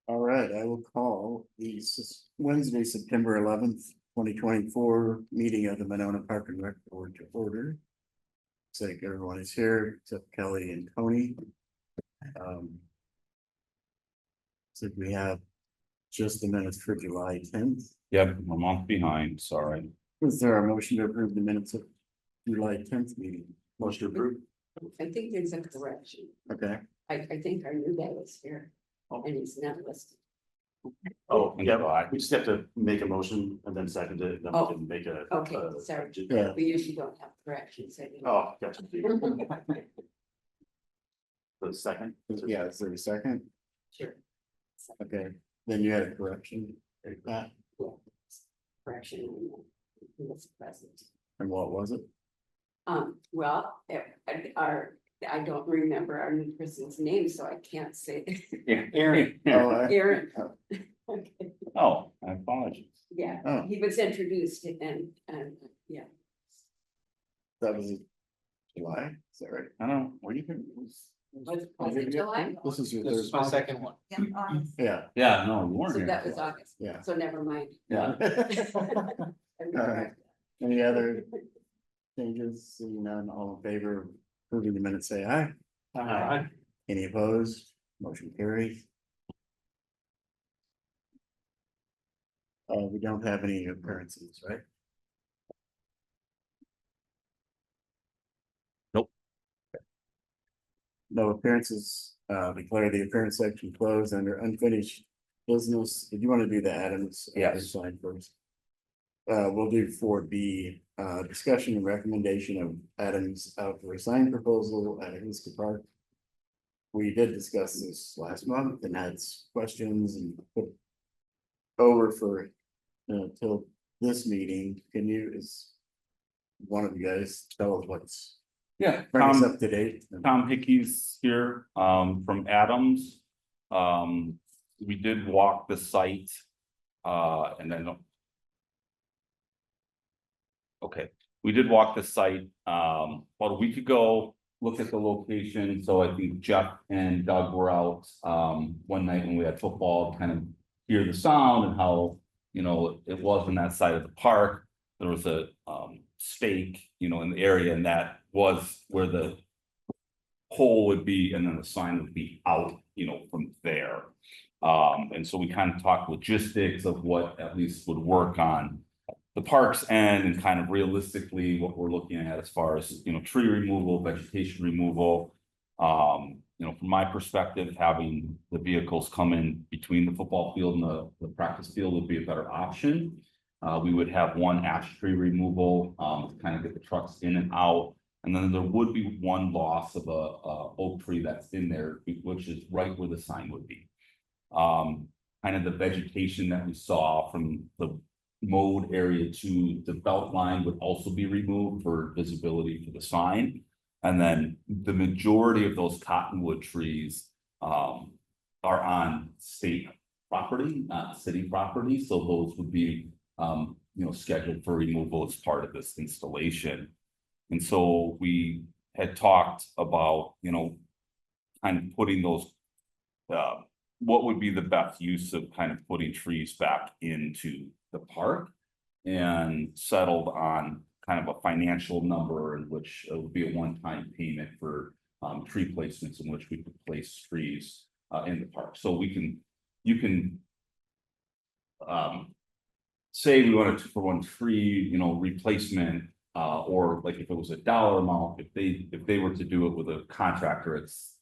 All right, I will call the Wednesday, September 11th, 2024 meeting of the Monona Park and Rec Board to order. Looks like everyone is here except Kelly and Tony. So we have just the minutes for July 10th. Yep, I'm a month behind, sorry. Is there a motion to approve the minutes of July 10th meeting? Motion approved. I think there's a correction. Okay. I think our new guy was here and he's not listed. Oh, yeah, we just have to make a motion and then second it, then we Oh, can make a. okay, sorry. Yeah. We usually don't have corrections. Oh, gotcha. The second. Yeah, is there a second? Sure. Okay, then you had a correction. That, Correction. Was present. and what was it? Well, I don't remember our new person's name, so I can't say. Aaron. Oh, Aaron. Oh. Okay, Oh, I apologize. yeah, Oh. he was introduced and, yeah. That was July, is that right? I don't know, where do you think? Was it July? This is your This is third. my second one. Yeah, Yeah, no, you weren't So here. that was August, yeah. so never mind. Yeah, All right. Any other changes? Seeing none, all in favor of approving the minutes, say aye. Aye. Any opposed? Motion carries. We don't have any appearances, right? Nope. No appearances, declare the appearance section closed under unfinished business. If you want to do the Adams. Yes. Sign first. We'll do 4B, discussion and recommendation of Adams outdoor sign proposal at Hinska Park. We did discuss this last month and had questions and put over for, till this meeting. Can you, is one of you guys tell us what's, yeah, bring us up to date? Tom Hickey's here, from Adams. We did walk the site, and then. Okay, we did walk the site, about a week ago, looked at the location, so I think Jeff and Doug were out, one night when we had football, to kind of hear the sound and how, it was on that side of the park. There was a, stake, in the area, and that was where the hole would be, and then the sign would be out, from there. And so we kind of talked logistics of what at least would work on the park's end, and kind of realistically what we're looking at as far as, tree removal, vegetation removal. From my perspective, having the vehicles come in between the football field and the practice field would be a better option. We would have one ash tree removal, to kind of get the trucks in and out. And then there would be one loss of a oak tree that's in there, which is right where the sign would be. Kind of the vegetation that we saw from the mowed area to the belt line would also be removed for visibility for the sign. And then the majority of those cottonwood trees are on state property, not city property, so those would be scheduled for removal as part of this installation. And so we had talked about, kind of putting those, what would be the best use of kind of putting trees back into the park, and settled on kind of a financial number in which it would be a one-time payment for tree placements in which we could place trees in the park. So you can say we wanted to, for one tree, replacement, or like if it was a dollar amount, if they were to do it with a contractor, it's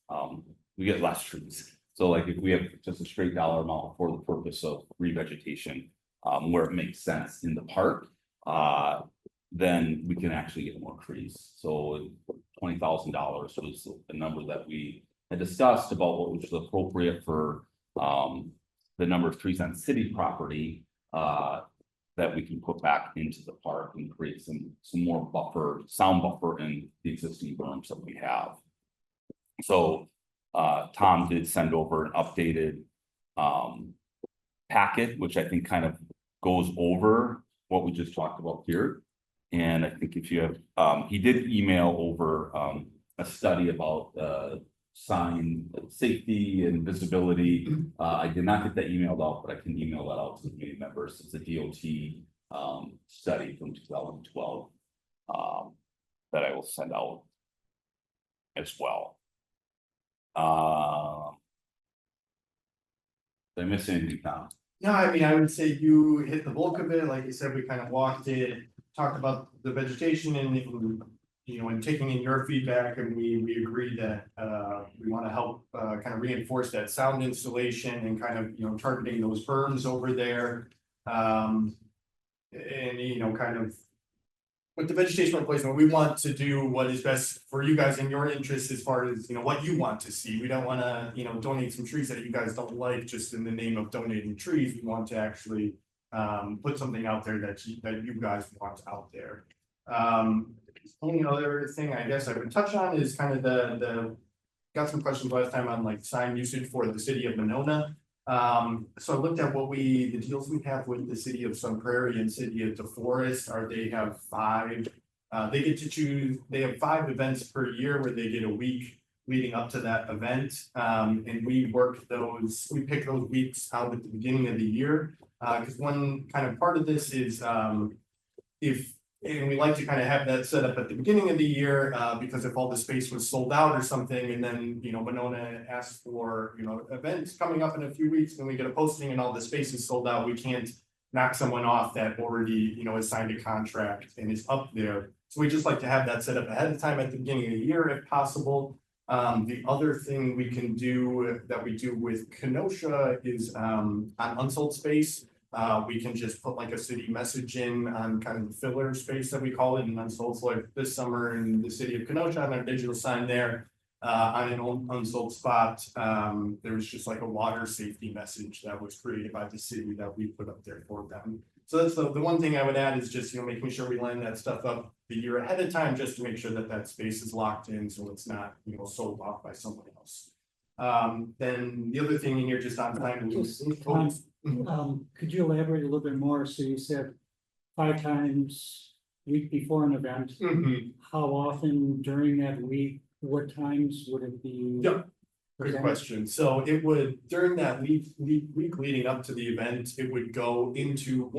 we get less trees. So like if we have just a straight dollar amount for the purpose of revegetation, where it makes sense in the park, then we can actually get more trees. So $20,000 was the number that we had discussed about what was appropriate for the number of trees on city property that we can put back into the park and create some more buffer, sound buffer in the existing berms that we have. So Tom did send over an updated packet, which I think kind of goes over what we just talked about here. And I think if you have, he did email over a study about sign safety and visibility. I did not get that emailed out, but I can email that out to the community members. It's a DOT study from 2012 that I will send out as well. Did I miss anything, Tom? No, I mean, I would say you hit the bulk of it, like you said, we kind of walked it, talked about the vegetation and, you know, and taking in your feedback, and we agree that, we want to help, kind of reinforce that sound installation and kind of, you know, targeting those berms over there. And, you know, kind of with the vegetation replacement, we want to do what is best for you guys in your interest as far as, you know, what you want to see. We don't want to, you know, donate some trees that you guys don't like just in the name of donating trees. We want to actually put something out there that you guys want out there. Only other thing I guess I would touch on is kind of the got some questions last time on like sign usage for the city of Monona. So I looked at the deals we have with the city of Sun Prairie and city of DeForest, they have 5. They get to choose, they have 5 events per year where they get a week leading up to that event. And we pick those weeks out at the beginning of the year. Because one kind of part of this is and we like to kind of have that set up at the beginning of the year, because if all the space was sold out or something, and then, you know, Monona asks for, you know, events coming up in a few weeks, then we get a posting and all the space is sold out, we can't knock someone off that already, you know, has signed a contract and is up there. So we just like to have that set up ahead of time at the beginning of the year if possible. The other thing we can do that we do with Kenosha is on unsold space. We can just put like a city message in on kind of the filler space that we call it, and unsold. So like this summer in the city of Kenosha, on our digital sign there, on an old unsold spot, there was just like a water safety message that was created by the city that we put up there for them. So that's the one thing I would add is just, you know, making sure we line that stuff up the year ahead of time, just to make sure that that space is locked in, so it's not, you know, sold off by someone else. Then the other thing in here, just on time. Could you elaborate a little bit more? So you said 5 times week before an event. Mhm. How often during that week? What times would it be? Yep. Good presented? question. So it would, during that week leading up to the event, it would go into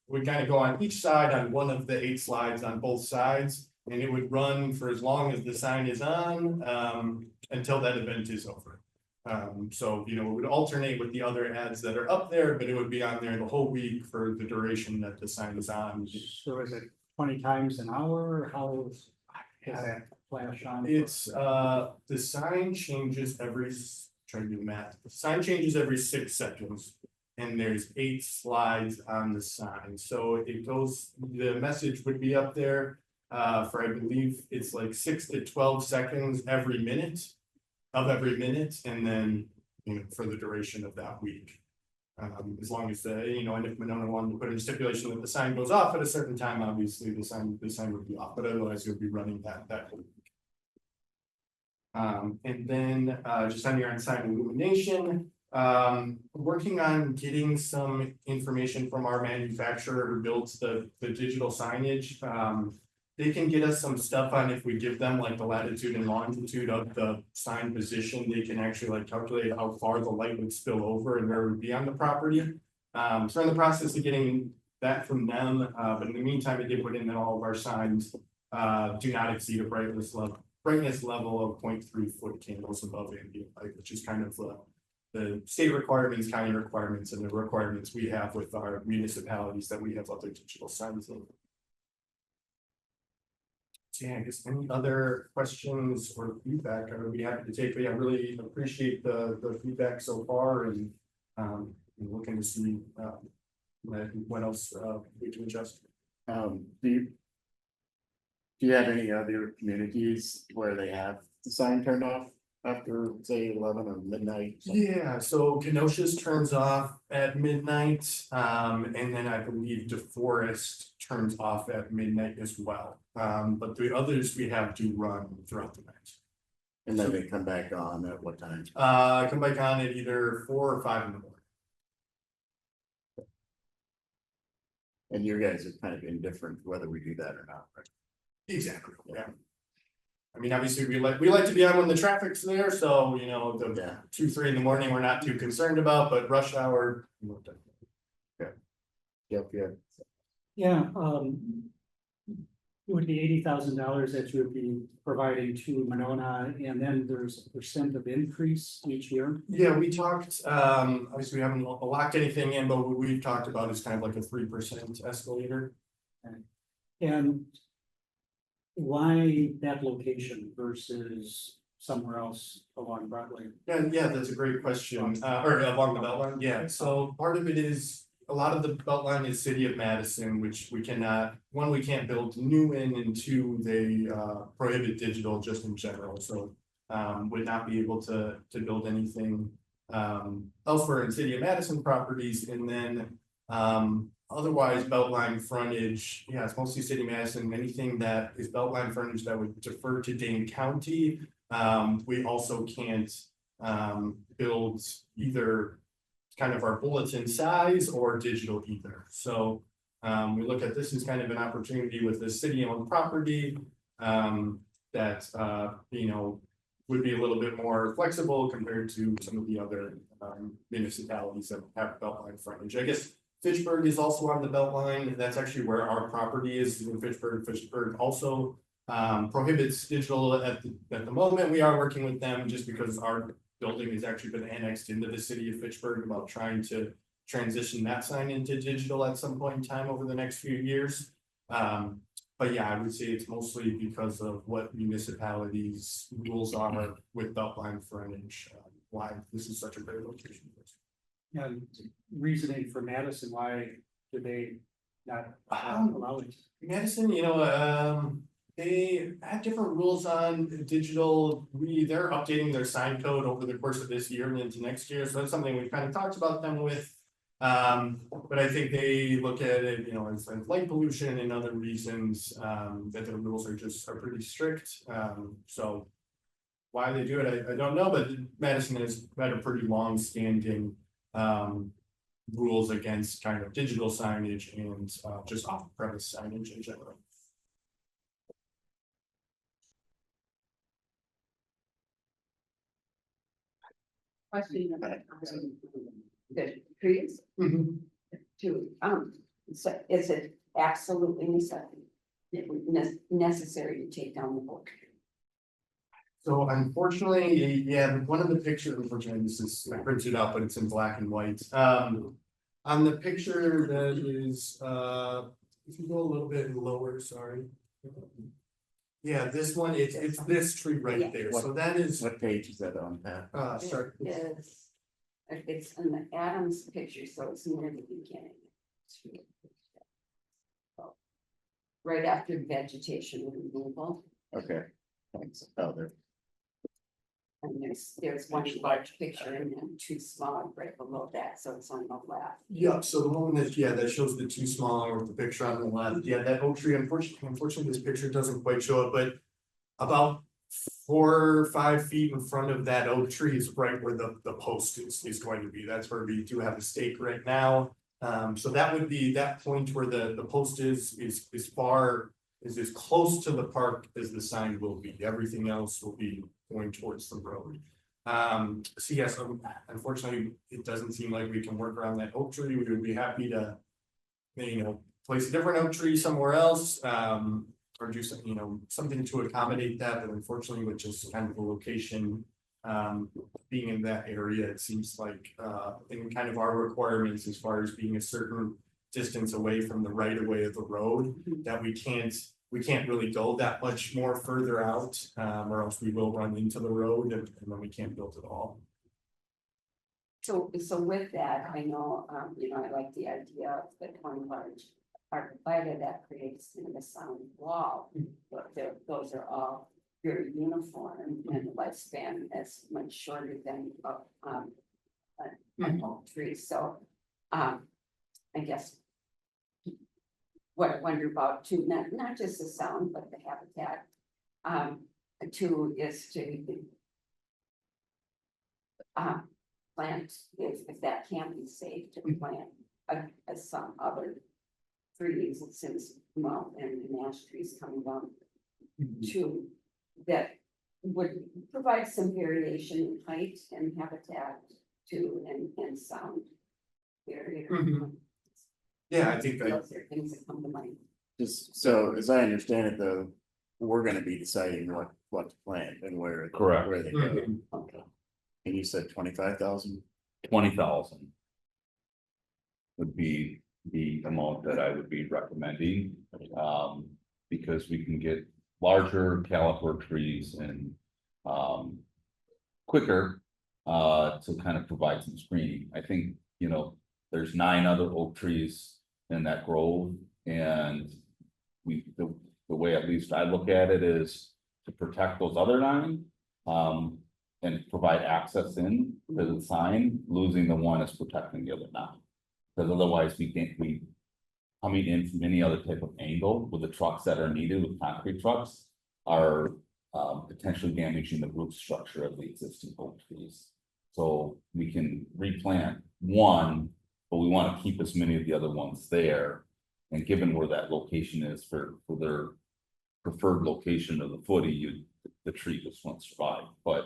would kind of go on each side on one of the 8 slides on both sides. And it would run for as long as the sign is on, until that event is over. So, you know, it would alternate with the other ads that are up there, but it would be on there the whole week for the duration that the sign is on. So is it 20 times an hour? Or how does that flash on? It's, the sign changes trying to do math. The sign changes every 6 seconds. And there's 8 slides on the sign. So it goes, the message would be up there, for I believe it's like 6 to 12 seconds every minute. And then, you know, for the duration of that week. As long as you know, and if Monona wanted to put in a stipulation that the sign goes off at a certain time, obviously the sign would be off, but otherwise it would be running that whole week. And then, just on your on sign illumination, working on getting some information from our manufacturer who builds the digital signage. They can get us some stuff on if we give them like the latitude and longitude of the sign position, they can actually like calculate how far the light would spill over and where it would be on the property. So we're in the process of getting that from them, but in the meantime, they did put in that all of our signs do not exceed a brightness level of 0.3 foot candles above ambient light, which is kind of the state requirements, county requirements, and the requirements we have with our municipalities that we have other digital signs in. So yeah, I guess any other questions or feedback, I would be happy to take, but yeah, I really appreciate the feedback so far, and looking to see what else we can adjust. Do you have any other communities where they have the sign turned off after, say, 11 or midnight? Yeah, so Kenosha's turns off at midnight, and then I believe DeForest turns off at midnight as well. But the others we have do run throughout the night. And then they come back on at what time? Come back on at either 4 or 5 in the morning. And you guys are kind of indifferent whether we do that or not, right? Exactly, yeah. I mean, obviously, we like to be on when the traffic's there, so, you know, the Yeah, 2, 3 in the morning, we're not too concerned about, but rush hour. yep, yeah. Yeah, it would be $80,000 that you would be providing to Monona, and then there's a % of increase each year. Yeah, we talked, obviously, we haven't locked anything in, but what we've talked about is kind of like a 3% escalator. And why that location versus somewhere else along Broadway? Yeah, that's a great question, or along the Beltline, yeah, so part of it is. A lot of the Beltline is City of Madison, which we cannot, one, we can't build new in, and two, they prohibit digital just in general, so. Would not be able to build anything elsewhere in City of Madison properties, and then. Otherwise, Beltline frontage, yeah, it's mostly City of Madison, anything that is Beltline frontage that would defer to Dane County. We also can't build either kind of our bulletin size or digital either. So we look at this as kind of an opportunity with the city-owned property that you know, would be a little bit more flexible compared to some of the other municipalities that have Beltline frontage. I guess Fitchburg is also on the Beltline. That's actually where our property is in Fitchburg. Fitchburg also prohibits digital at the moment. We are working with them just because our building has actually been annexed into the city of Fitchburg, about trying to transition that sign into digital at some point in time over the next few years. But yeah, I would say it's mostly because of what municipalities' rules are with Beltline frontage, why this is such a great location. And reasoning for Madison, why do they not allow it? Madison, you know, they have different rules on digital. They're updating their sign code over the course of this year and into next year, so that's something we've kind of talked about them with. But I think they look at it, you know, as light pollution and other reasons, that the rules are pretty strict. So why they do it, I don't know, but Madison has had a pretty long standing rules against kind of digital signage and just off-premise signage in general. Question about the trees to, so is it absolutely necessary to take down the book? So unfortunately, yeah, one of the pictures, unfortunately, this is, I printed it out, but it's in black and white. On the picture that is, if you go a little bit lower, sorry. Yeah, this one, it's this tree right there, so that is, What page is that on, Pat? sorry. Yes. It's in the Adams picture, so it's near the beginning. Right after vegetation removal, Okay, thanks. Oh, there. and there's one large picture and then two smaller right below that, so it's on the left. Yeah, so the one that, yeah, that shows the two smaller with the picture on the left, yeah, that oak tree, unfortunately, this picture doesn't quite show it, but. About 4 or 5 feet in front of that oak tree is right where the post is going to be. That's where we do have a stake right now. So that would be that point where the post is as close to the park as the sign will be. Everything else will be going towards the road. So yes, unfortunately, it doesn't seem like we can work around that oak tree. We would be happy to, you know, place a different oak tree somewhere else. Or do some, you know, something to accommodate that, but unfortunately, with just kind of the location. Being in that area, it seems like in kind of our requirements as far as being a certain distance away from the right of way of the road, that we can't really go that much more further out, or else we will run into the road and then we can't build at all. So with that, I know, you know, I like the idea of the one large arborvitae that creates a sound wall, but those are all very uniform and the lifespan is much shorter than an oak tree. So I guess what I wonder about too, not just the sound, but the habitat. Two is to plant, if that can be safe, to plant some other trees, it seems, well, and the ash trees coming down to that would provide some variation in height and habitat too, and sound barrier. Mhm. Yeah, I think that, Those are things that come to mind. Just so as I understand it though, we're gonna be deciding what to plant and where. Correct. Where they go. Okay. And you said 25,000? 20,000. Would be the amount that I would be recommending, because we can get larger caliper trees and, quicker. To kind of provide some screening, I think, there's 9 other oak trees in that grove, and the way at least I look at it is to protect those other 9. And provide access in to the sign, losing the one is protecting the other 9. Because otherwise we can't be coming in from any other type of angle with the trucks that are needed with concrete trucks are potentially damaging the root structure of the existing oak trees. So we can replant one, but we want to keep as many of the other ones there. And given where that location is for their preferred location of the footy, the tree just won't survive. But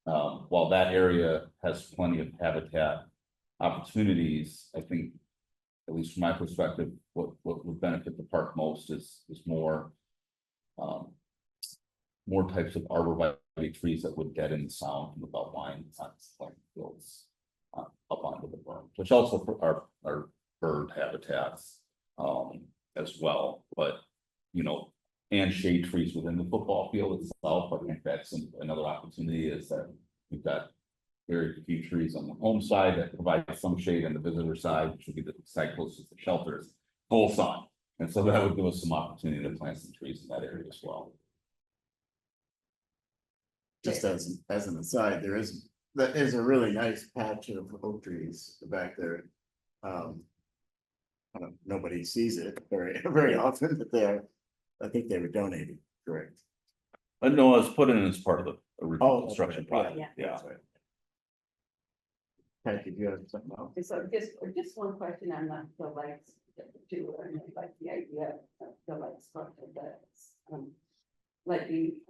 while that area has plenty of habitat opportunities, I think, at least from my perspective, what would benefit the park most is more. More types of arborvitae trees that would deaden the sound from the belt line, like fields up onto the berm, which also for our bird habitats as well, but and shade trees within the football field itself. I think that's another opportunity is that we've got very few trees on the home side that provide some shade, and the visitor side, which would be the side closest to the shelters, full sun. And so that would give us some opportunity to plant some trees in that area as well. Just as an aside, that is a really nice patch of oak trees back there. Nobody sees it very often, but I think they were donated, correct? No, it was put in as part of the original Oh, construction okay, yeah. project, yeah. That's right. Patty, do you have something else? So just one question on the lights too, and I like the idea of the light structure that's like being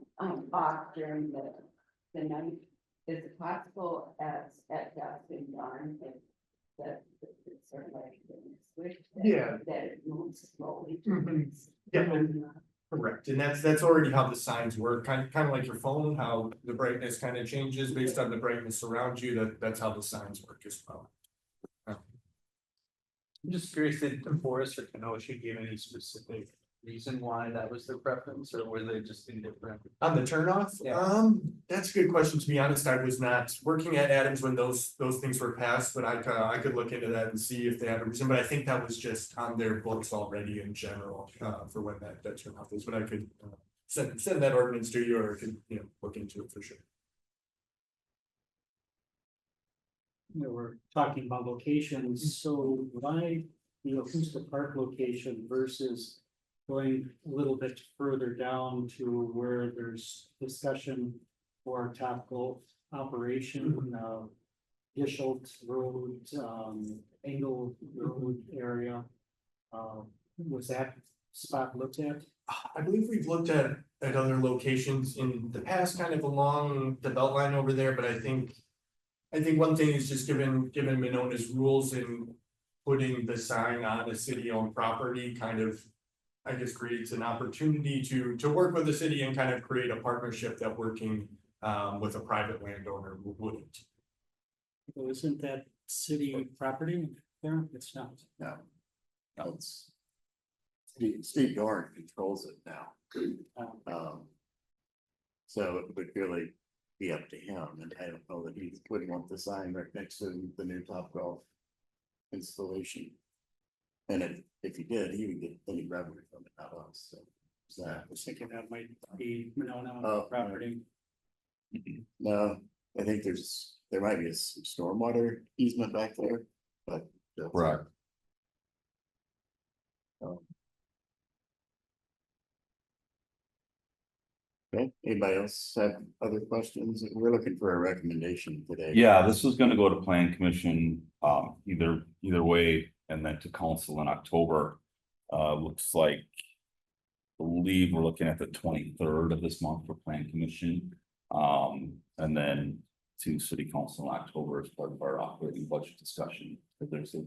off during the night. Is it possible as at dusk and dawn that it's sort of like switch? Yeah. That it moves slowly. Mhm. Yeah. Correct, and that's already how the signs work, kind of like your phone, how the brightness kind of changes based on the brightness around you, that's how the signs work as well. I'm just curious, did Forrest or Kenosha give any specific reason why that was their preference, or were they just indifferent? On the turnoff, Yeah. that's a good question, to be honest, I was not working at Adams when those things were passed, but I could look into that and see if they have a reason, but I think that was just on their books already in general, for when that turnoff is, but I could. Send that ordinance to you, or could, look into it for sure. We're talking about locations, so why, who's the park location versus going a little bit further down to where there's discussion for Topgolf operation, Dishelt Road, Engel Road area. Was that spot looked at? I believe we've looked at other locations in the past, kind of along the belt line over there, but I think one thing is just given Monona's rules in putting the sign on a city-owned property, kind of, I guess, creates an opportunity to work with the city and kind of create a partnership that working with a private landowner wouldn't. Well, isn't that city property there? It's not. No. No, it's. Steve Dorn controls it now. So it would really be up to him, and I don't know that he would want the sign right next to the new Topgolf installation. And if he did, he would get any revenue from it, not us, so. I was thinking that might be Monona Oh, property. No, I think there might be a stormwater easement back there, but. Correct. Okay, anybody else have other questions? We're looking for a recommendation today. Yeah, this is gonna go to plan commission, either way, and then to council in October. Looks like believe we're looking at the 23rd of this month for plan commission. And then to city council in October as part of our operating budget discussion, if there's a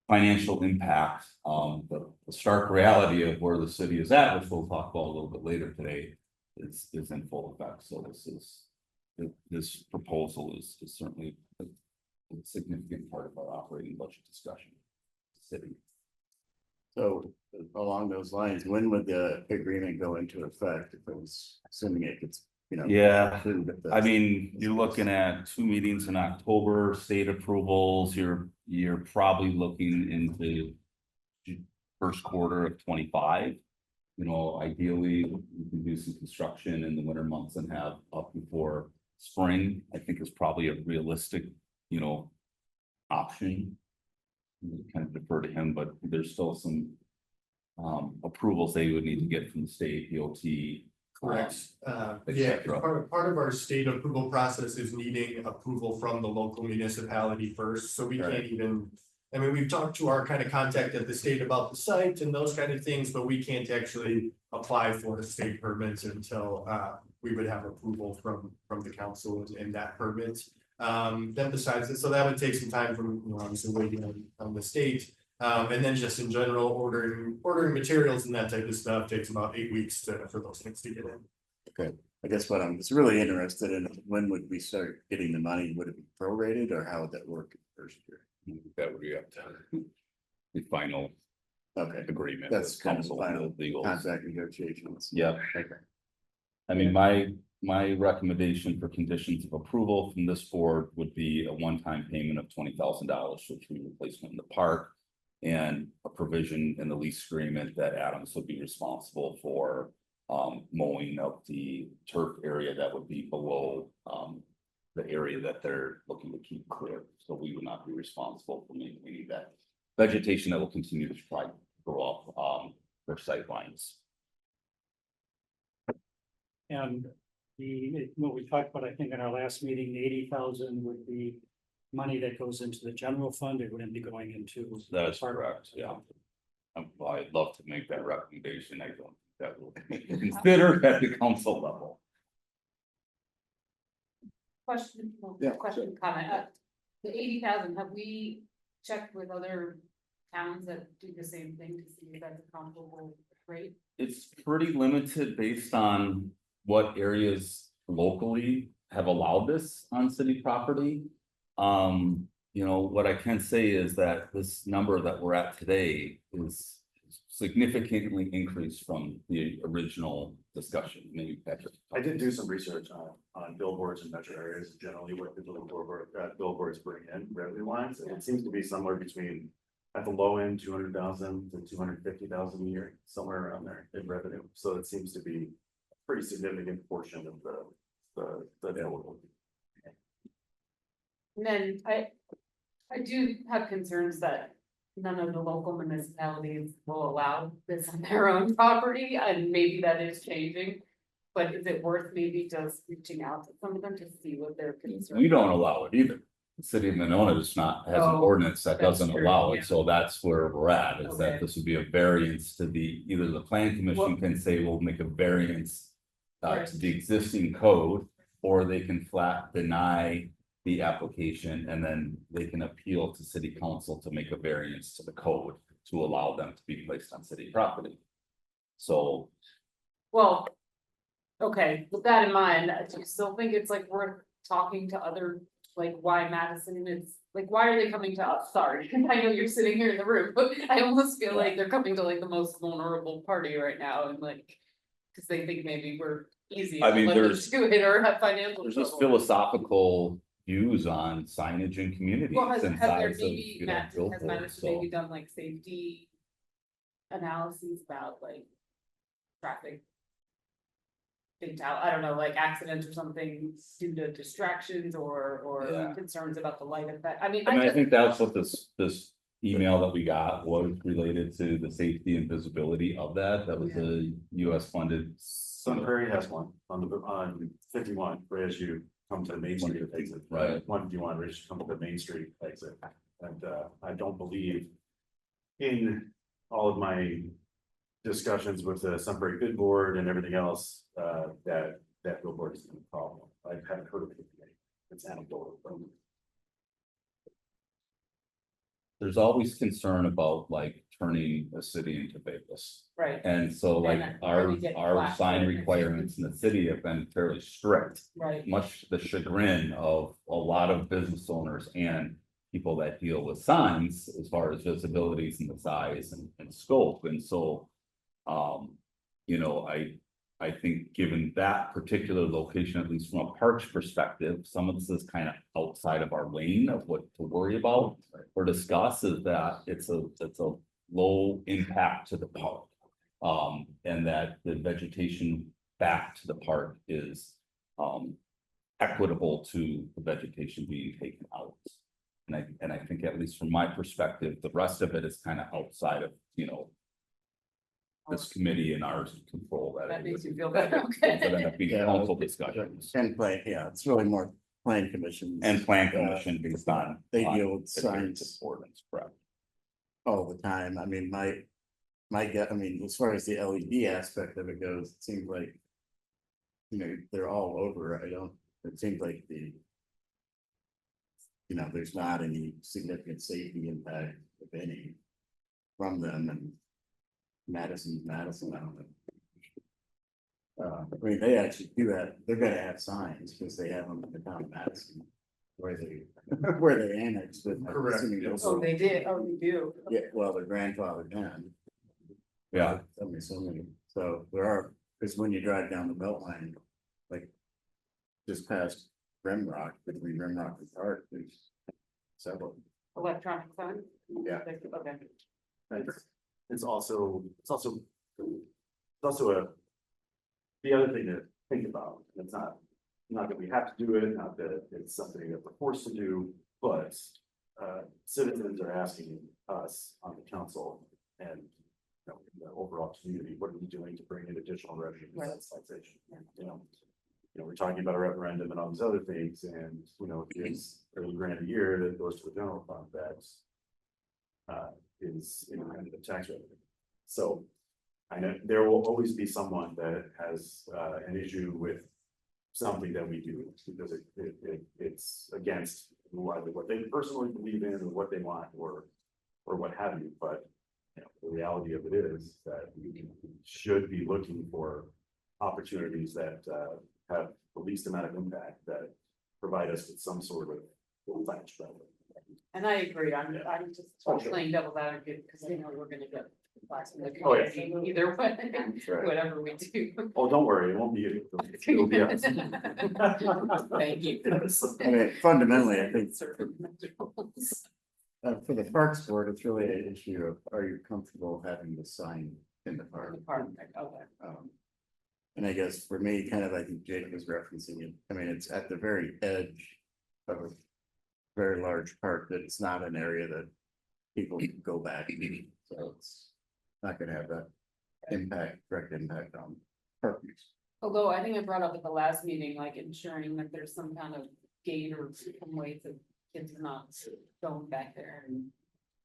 financial impact, the stark reality of where the city is at, which we'll talk about a little bit later today, is in full effect. So this proposal is certainly a significant part of our operating budget discussion. City. So along those lines, when would the agreement go into effect if it was, assuming it gets, Yeah, approved at the- I mean, you're looking at 2 meetings in October, state approvals, you're probably looking into first quarter of 25. Ideally, we can do some construction in the winter months and have up before spring, I think is probably a realistic, option. We kind of defer to him, but there's still some approvals they would need to get from the state DOT. Correct. et Yeah, cetera. part of our state approval process is needing approval from the local municipality first, so we Right. can't even. I mean, we've talked to our kind of contact at the state about the site and those kind of things, but we can't actually apply for the state permits until we would have approval from the council and that permit. Then besides this, so that would take some time from, obviously waiting on the state. And then just in general, ordering materials and that type of stuff takes about 8 weeks for those things to get in. I guess what I'm just really interested in, is when would we start getting the money? Would it be prorated or how would that work in the first year? That would be up to the final Okay, agreement. That's with kind of the council and final legal. contract negotiations. Yep. Okay. I mean, my recommendation for conditions of approval from this board would be a one-time payment of $20,000 for tree replacement in the park. And a provision in the lease agreement that Adams would be responsible for mowing of the turf area that would be below the area that they're looking to keep clear. So we would not be responsible for maintaining that vegetation that will continue to try to grow up their sight lines. And what we talked about, I think in our last meeting, the 80,000 would be money that goes into the general fund. It wouldn't be going into. That is correct, yeah. I'd love to make that recommendation. I don't, that will be considered at the council level. Question, Yeah, question, comment, the 80,000, have we checked with other towns that do the same thing to see if that's a comparable rate? It's pretty limited based on what areas locally have allowed this on city property. What I can say is that this number that we're at today is significantly increased from the original discussion, maybe Patrick. I did do some research on billboards in metro areas, generally what the billboards bring in revenue lines, and it seems to be somewhere between. At the low end, 200,000 to 250,000 a year, somewhere around there in revenue, so it seems to be a pretty significant portion of the available. And then I do have concerns that none of the local municipalities will allow this on their own property, and maybe that is changing. But is it worth maybe just reaching out to some of them to see what their concerns? We don't allow it either. The city of Monona does not, has an Oh, ordinance that that's doesn't true, allow yeah. it, so that's where we're at, is Okay. that this would be a variance to either the plan commission Well- can say we'll make a variance. Right. To the existing code, or they can flat deny the application and then they can appeal to city council to make a variance to the code. To allow them to be placed on city property. So Well, okay, with that in mind, do you still think it's like worth talking to other, like why Madison is, like, why are they coming to us? Sorry, I know you're sitting here in the room, but I almost feel like they're coming to like the most vulnerable party right now and like. Cause they think maybe we're easy. I to mean, let them there's- do it or have financial there's just trouble. philosophical views on signage in communities Well, has and there size of, maybe, Matt, has billboards, Madison so. maybe done like safety analyses about like traffic? I don't know, like accidents or something due to distractions or Yeah. concerns about the light effect, I mean, I mean, I just, think that's what this email that we got was related to the safety and visibility of that. That was a US funded. Sun Prairie has one on 51, right as you come to the Main Street exit. Right. 151, right as you come to the Main Street exit. And I don't believe in all of my discussions with the Sunbury Bid Board and everything else, that billboard is a problem. I haven't heard of it yet. It's anecdotal. There's always concern about like turning a city into Vegas. Right, And so like And our, then you get our flash sign flood. requirements in the city have been fairly strict. right. Much to the chagrin of a lot of business owners and people that deal with signs as far as visibilities and the size and scope, and so. You know, I think given that particular location, at least from a parks perspective, some of this is kind of outside of our lane of what to worry about. Or discuss is that it's a low impact to the park. And that the vegetation back to the park is equitable to the vegetation being taken out. And I think at least from my perspective, the rest of it is kind of outside of, you know, this committee and ours control that. That it makes would- you feel better, those that end okay. up being Yeah. council discussions And play, yeah, it's really more plan commission. and plan commission based on. They on deal with adherence signs to ordinance, correct? all the time. I mean, my gut, I mean, as far as the LED aspect of it goes, it seems like. You know, they're all over. It seems like the. You know, there's not any significant safety impact, if any. From them, and Madison, I don't know. I mean, they actually do that, they're gonna have signs, because they have them in the town of Madison. Where they, where they annexed it. I'm Correct, assuming yes. those- They did, they do. Yeah, well, their grandfather done. Yeah, I'm assuming, so there are, because when you drive down the Beltline, like. Just past Rimrock, between Rimrock and Park, there's several. Electronic sign? Yeah. Okay. It's also a. The other thing to think about, it's not that we have to do it, not that it's something that we're forced to do, but. Citizens are asking us on the council and. You know, the overall community, what are we doing to bring in additional revenue besides taxation? You know, we're talking about a referendum and all these other things, and, you know, it's $30,000 a year that goes to the general fund that's. Is, you know, kind of a tax revenue. So. I know there will always be someone that has, an issue with. Something that we do, because it's against either what they personally believe in, or what they want, or what have you, but. You know, the reality of it is that we should be looking for opportunities that, have the least amount of impact, that provide us with some sort of financial benefit. And I agree, I'm just Oh, sure. playing devil's advocate, because you know we're gonna get. Lots of the Oh, yeah. community either way, Right. whatever we do. Oh, don't worry, it won't be. It'll be us. Thank you. I mean, fundamentally, I think. For the Parks Board, it's really an issue of, are you comfortable having the sign in the park? Okay. And I guess for me, kind of, I think Jake was referencing it, I mean, it's at the very edge of a very large park, that it's not an area that people can go back, so it's not gonna have that direct impact on park use. Although I think I brought up at the last meeting, like ensuring that there's some kind of gate or some way to kids are not going back there and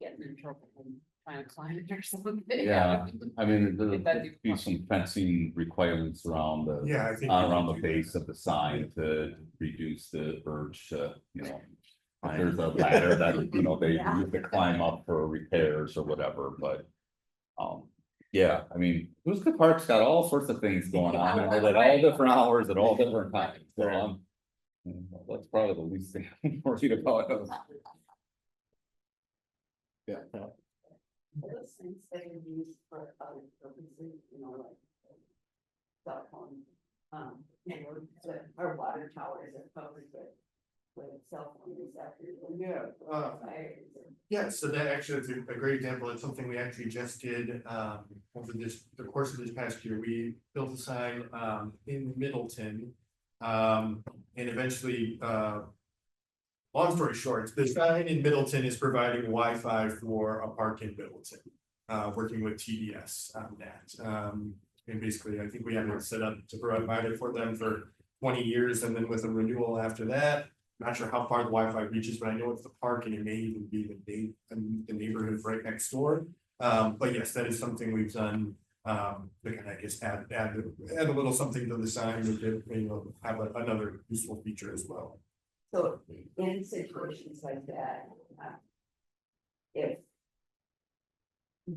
getting in trouble and trying to climb it or something. yeah, I mean, If that'd there'd be be some fencing requirements around the. Yeah, I think. Around the base of the sign to reduce the urge to, you know. If there's a ladder that, you know, they Yeah. use to climb up for repairs or whatever, but. Yeah, I mean, Huska Park's got all sorts of things going on, and at all different hours, at all different times, so that's probably the least thing I'm worried about. Yeah. Those things they use for other purposes, you know, like. Cell phone, or water towers are covered with cell phone receptors. Yeah, so that actually is a great example. It's something we actually just did over the course of this past year. We built a sign in Middleton. And eventually, long story short, the sign in Middleton is providing Wi-Fi for a park in Middleton. Working with TDS on that. And basically, I think we have it set up to provide it for them for 20 years, and then with a renewal after that. Not sure how far the Wi-Fi reaches, but I know it's the park, and it may even be the neighborhood right next door. But yes, that is something we've done they can, I guess, add a little something to the sign, that they, you know, have another useful feature as well. So in situations like that, if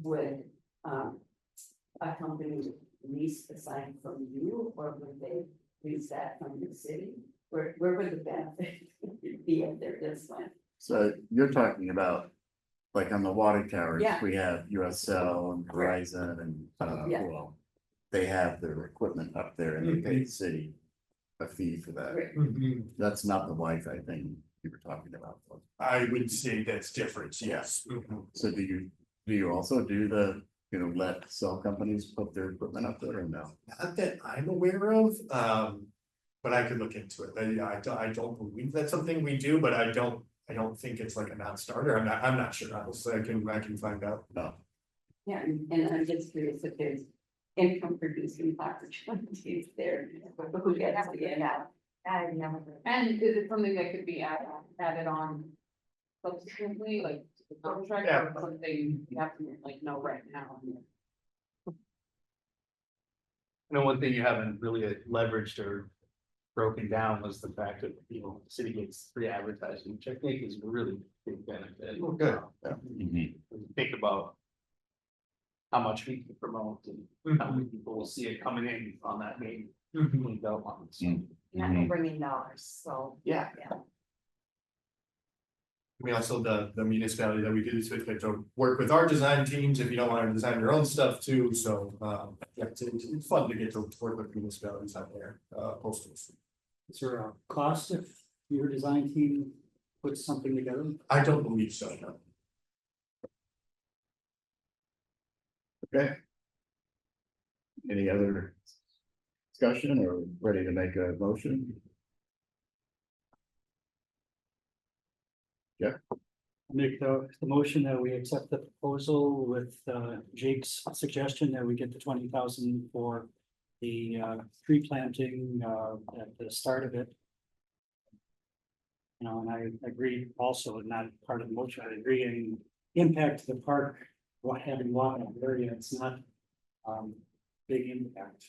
would, a company lease the sign from you, or would they lease that from the city? Where would the benefit be if there is one? So you're talking about, like on the water towers, Yeah. we have USL and Verizon and, Yeah. well, they have their equipment up there and they pay the city a fee for that. Right. That's not the Wi-Fi thing you were talking about. I would say that's different, yes. So do you also do the, you know, let cell companies put their equipment up there or no? Not that I'm aware of, but I could look into it. I don't believe that's something we do, but I don't think it's like a non-starter. I'm not sure, honestly. I can find out. No. Yeah, and I'm just curious if there's income producing opportunities there, who gets to get out? I've never. And is it something that could be added on subsequently, like the contract Yeah. or something you have to like know right now? You know, one thing you haven't really leveraged or broken down was the fact that, you know, the city gets free advertising, which I think is a really big benefit. Oh, good. When you think about how much we can promote and how many people will see it coming in on that main Belmont. So, Mhm. bringing dollars, so. Yeah. We also, the municipality that we do this with, get to work with our design teams if you don't want to design your own stuff too, so, yeah, it's fun to get to work with municipalities out there, postals. Is there a cost if your design team puts something together? I don't believe so, no. Okay. Any other discussion or ready to make a motion? Make the motion that we accept the proposal with Jake's suggestion that we get the 20,000 for the tree planting at the start of it. You know, and I agree also, not part of the motion, I agree in impact to the park, what having water in the area, it's not big impact.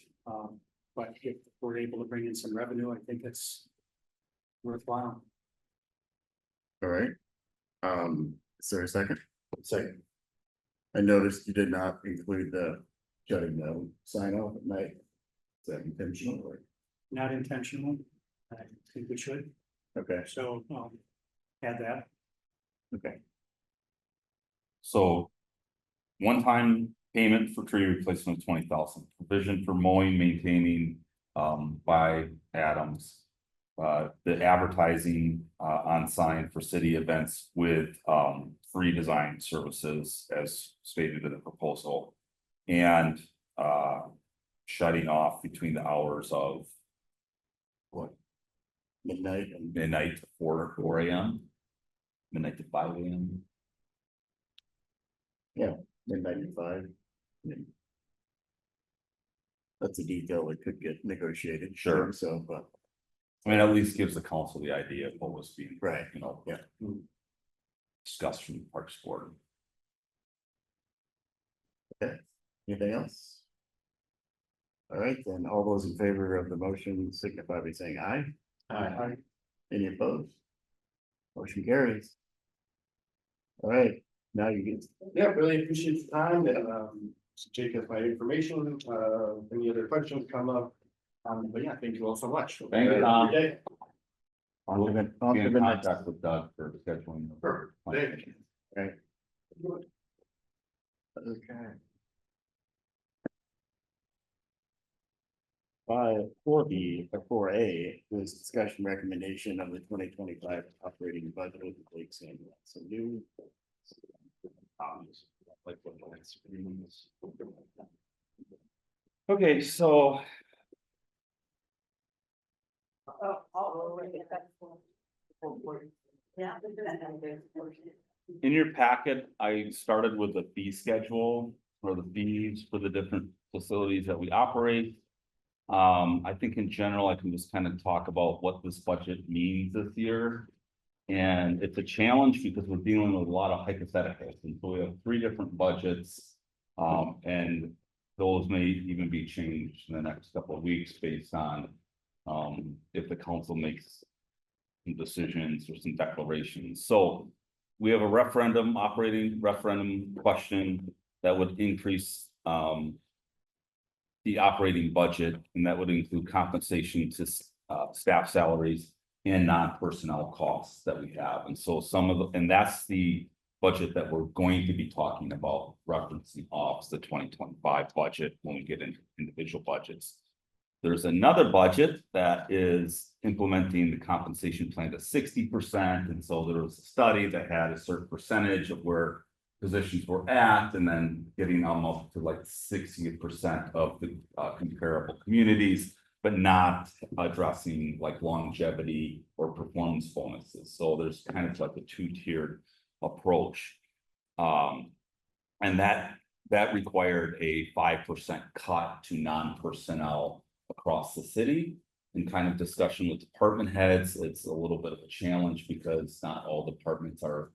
But if we're able to bring in some revenue, I think it's worthwhile. All right. Is there a second? Second. I noticed you did not include the shutting the sign off at night. Is that intentional or? Not intentional, I think we should, Okay, so add that. okay. So. One-time payment for tree replacement, 20,000, provision for mowing, maintaining, by Adams. The advertising, on sign for city events with, free design services as stated in the proposal. And, shutting off between the hours of what, Midnight and midnight to 4 AM. Midnight to 5 AM. midnight and 5. That's a detail that could get negotiated. Sure. So, but, I mean, at least gives the council the idea of what was being, right, you know, yeah. discussed from the Parks Board. Anything else? All right, then all those in favor of the motion signify by saying aye. Aye. Any opposed? Motion carries. All right, now you get, Yeah, really appreciate the time and, Jake has my information, any other questions come up. But yeah, thank you all so much. Thank you, Tom. Okay. on to the, Be in next. contact with Doug for scheduling. Perfect. Thank you. Okay. Okay. 4B or 4A was discussion recommendation of the 2025 operating budget of the Lake San Juan. So new. Like what the next screen is. Okay, so Yeah. in your packet, I started with the fee schedule or the fees for the different facilities that we operate. I think in general, I can just kind of talk about what this budget means this year. And it's a challenge because we're dealing with a lot of hypotheticals, and so we have 3 different budgets. And those may even be changed in the next couple of weeks based on, if the council makes some decisions or some declarations. So we have a operating referendum question that would increase, the operating budget, and that would include compensation to, staff salaries and non-personnel costs that we have. And so and that's the budget that we're going to be talking about, referencing off the 2025 budget when we get into individual budgets. There's another budget that is implementing the compensation plan to 60%. And so there was a study that had a certain percentage of where positions were at, and then getting almost to like 60% of the comparable communities, but not addressing like longevity or performance bonuses. So there's kind of like a two-tiered approach. And that required a 5% cut to non-personnel across the city. In kind of discussion with department heads, it's a little bit of a challenge because not all departments are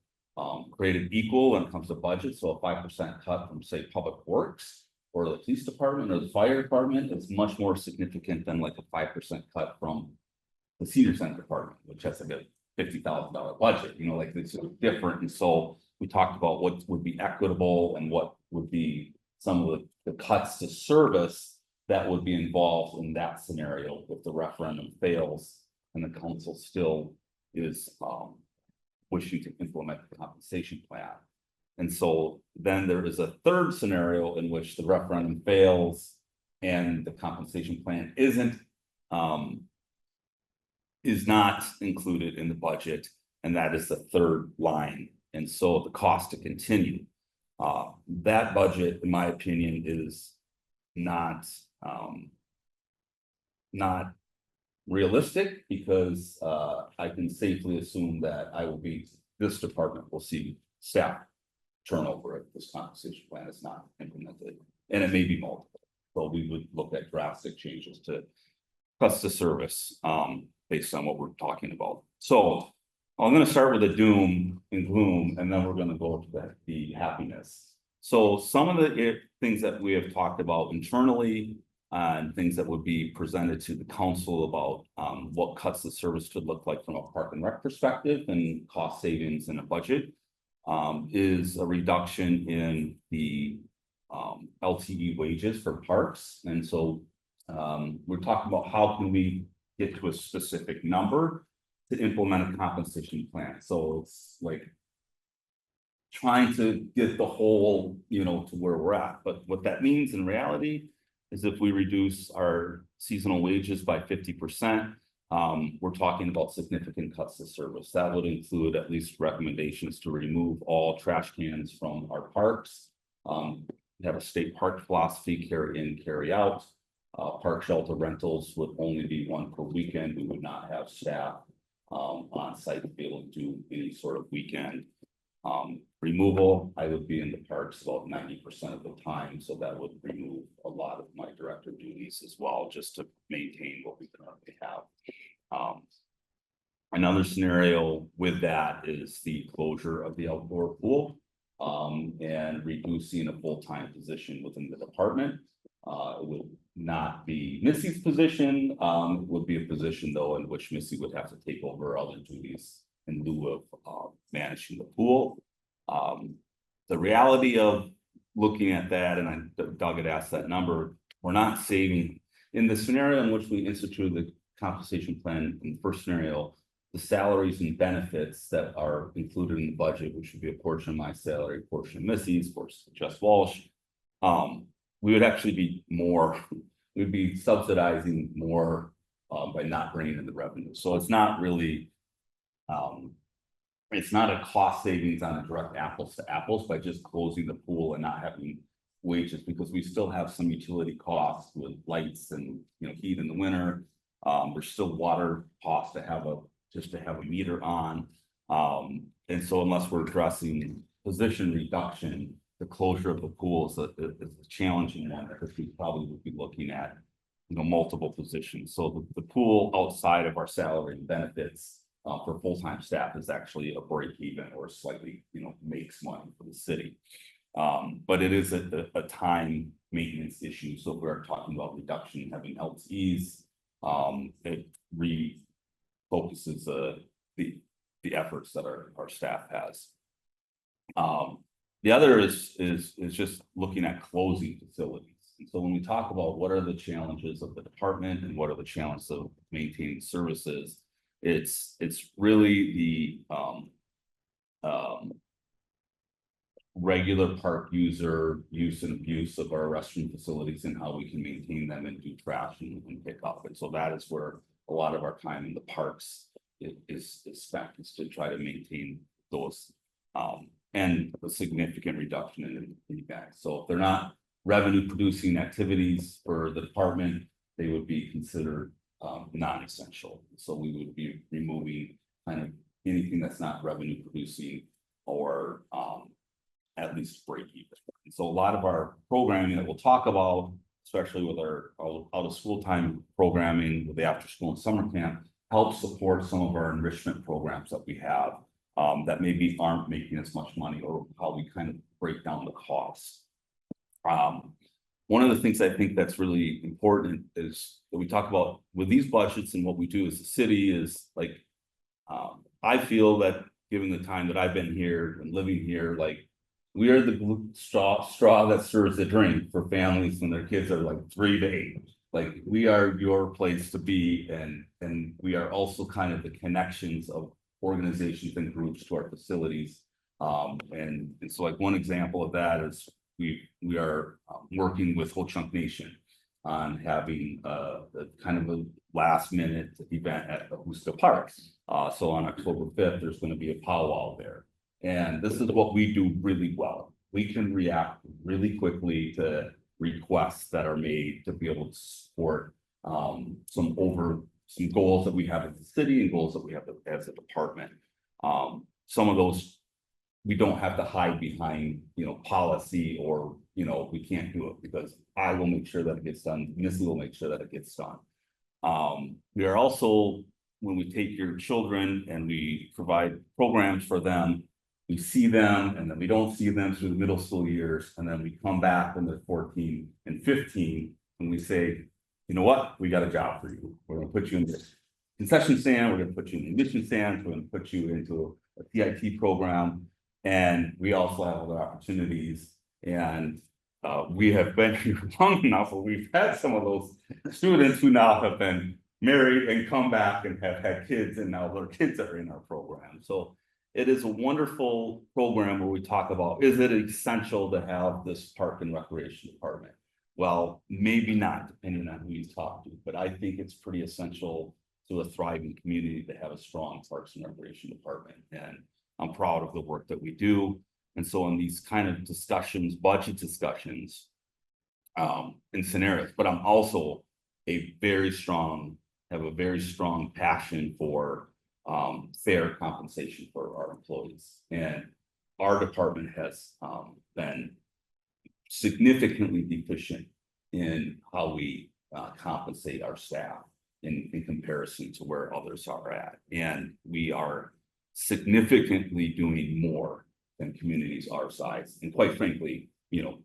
created equal when it comes to budget. So a 5% cut from, say, public works or the police department or the fire department is much more significant than like a 5% cut from the senior center department, which has like a $50,000 budget, you know, like it's different. And so we talked about what would be equitable and what would be some of the cuts to service that would be involved in that scenario if the referendum fails and the council still is wishing to implement the compensation plan. And so then there is a third scenario in which the referendum fails and the compensation plan is not included in the budget, and that is the third line. And so the cost to continue. That budget, in my opinion, is not realistic because I can safely assume that this department will see staff turnover if this compensation plan is not implemented, and it may be multiple. So we would look at drastic changes to cuts to service based on what we're talking about. So I'm going to start with the doom and gloom, and then we're going to go to the happiness. So some of the things that we have talked about internally and things that would be presented to the council about what cuts the service could look like from a park and rec perspective and cost savings in a budget is a reduction in the LTE wages for parks. And so we're talking about how can we get to a specific number to implement a compensation plan. So it's like trying to get the whole, you know, to where we're at. But what that means in reality is if we reduce our seasonal wages by 50%, we're talking about significant cuts to service. That would include at least recommendations to remove all trash cans from our parks. We have a state park philosophy, carry in, carry out. Park shelter rentals would only be one per weekend. We would not have staff on site to be able to do any sort of weekend removal. I would be in the parks about 90% of the time, so that would remove a lot of my director duties as well, just to maintain what we currently have. Another scenario with that is the closure of the outdoor pool and reducing a full-time position within the department. It will not be Missy's position. It would be a position though in which Missy would have to take over other duties in lieu of managing the pool. The reality of looking at that, and Doug had asked that number, we're not saving in the scenario in which we instituted the compensation plan. In the first scenario, the salaries and benefits that are included in the budget, which would be a portion of my salary, a portion of Missy's, of course, Jess Walsh, we would actually be we'd be subsidizing more by not bringing in the revenue. So it's not really, it's not a cost savings on a direct apples to apples by just closing the pool and not having wages, because we still have some utility costs with lights and, you know, heat in the winter. There's still water costs to have a meter on. And so unless we're addressing position reduction, the closure of the pool is a challenging one, because we probably would be looking at, you know, multiple positions. So the pool outside of our salary and benefits for full-time staff is actually a break even or slightly, you know, makes money for the city. But it is a time maintenance issues. So if we're talking about reduction, having LTEs, it refocuses the efforts that our staff has. The other is just looking at closing facilities. And so when we talk about what are the challenges of the department and what are the challenges of maintaining services, it's really the regular park user use and abuse of our restroom facilities and how we can maintain them and do trash and pick up. And so that is where a lot of our time in the parks is spent, is to try to maintain those. And a significant reduction in feedback. So if they're not revenue producing activities for the department, they would be considered non-essential. So we would be removing kind of anything that's not revenue producing or at least break even. So a lot of our programming that we'll talk about, especially with our out of school time programming with the after school and summer camp, helps support some of our enrichment programs that we have that maybe aren't making as much money, or how we kind of break down the costs. One of the things I think that's really important is that we talk about with these budgets and what we do as a city is like, I feel that given the time that I've been here and living here, like we are the straw that stirs the drink for families when their kids are like 3 to 8. Like we are your place to be, and we are also kind of the connections of organizations and groups to our facilities. And so like one example of that is we are working with Ho Chunk Nation on having a kind of a last minute event at Ahuska Park. So on October 5th, there's going to be a powwow there. And this is what we do really well. We can react really quickly to requests that are made to be able to support some goals that we have as a city and goals that we have as a department. Some of those we don't have to hide behind, policy or, we can't do it because I will make sure that it gets done. Missy will make sure that it gets done. We are also, when we take your children and we provide programs for them, we see them and then we don't see them through the middle school years. And then we come back when they're 14 and 15 and we say, you know what, we got a job for you. We're gonna put you in this concession stand, we're gonna put you in the mission stand, we're gonna put you into a TIT program. And we also have other opportunities. And we have been here long enough where we've had some of those students who now have been married and come back and have had kids, and now their kids are in our program. So it is a wonderful program where we talk about, is it essential to have this park and recreation department? Well, maybe not, depending on who you talk to, but I think it's pretty essential to a thriving community to have a strong parks and recreation department. And I'm proud of the work that we do. And so in these kind of discussions, budget discussions, and scenarios, but I'm also have a very strong passion for fair compensation for our employees. And our department has been significantly deficient in how we compensate our staff in comparison to where others are at. And we are significantly doing more than communities our size. And quite frankly, 2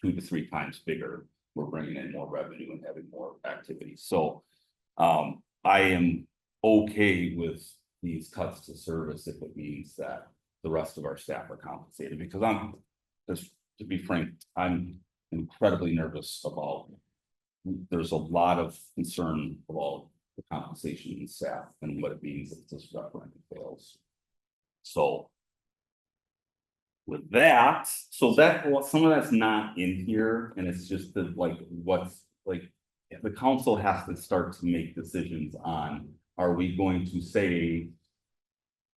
to 3 times bigger. We're bringing in more revenue and having more activities. So I am okay with these cuts to service if it means that the rest of our staff are compensated, because to be frank, I'm incredibly nervous about, there's a lot of concern about the compensation in staff and what it means if this referendum fails. So with that, some of that's not in here, and it's just the the council has to start to make decisions on, are we going to say,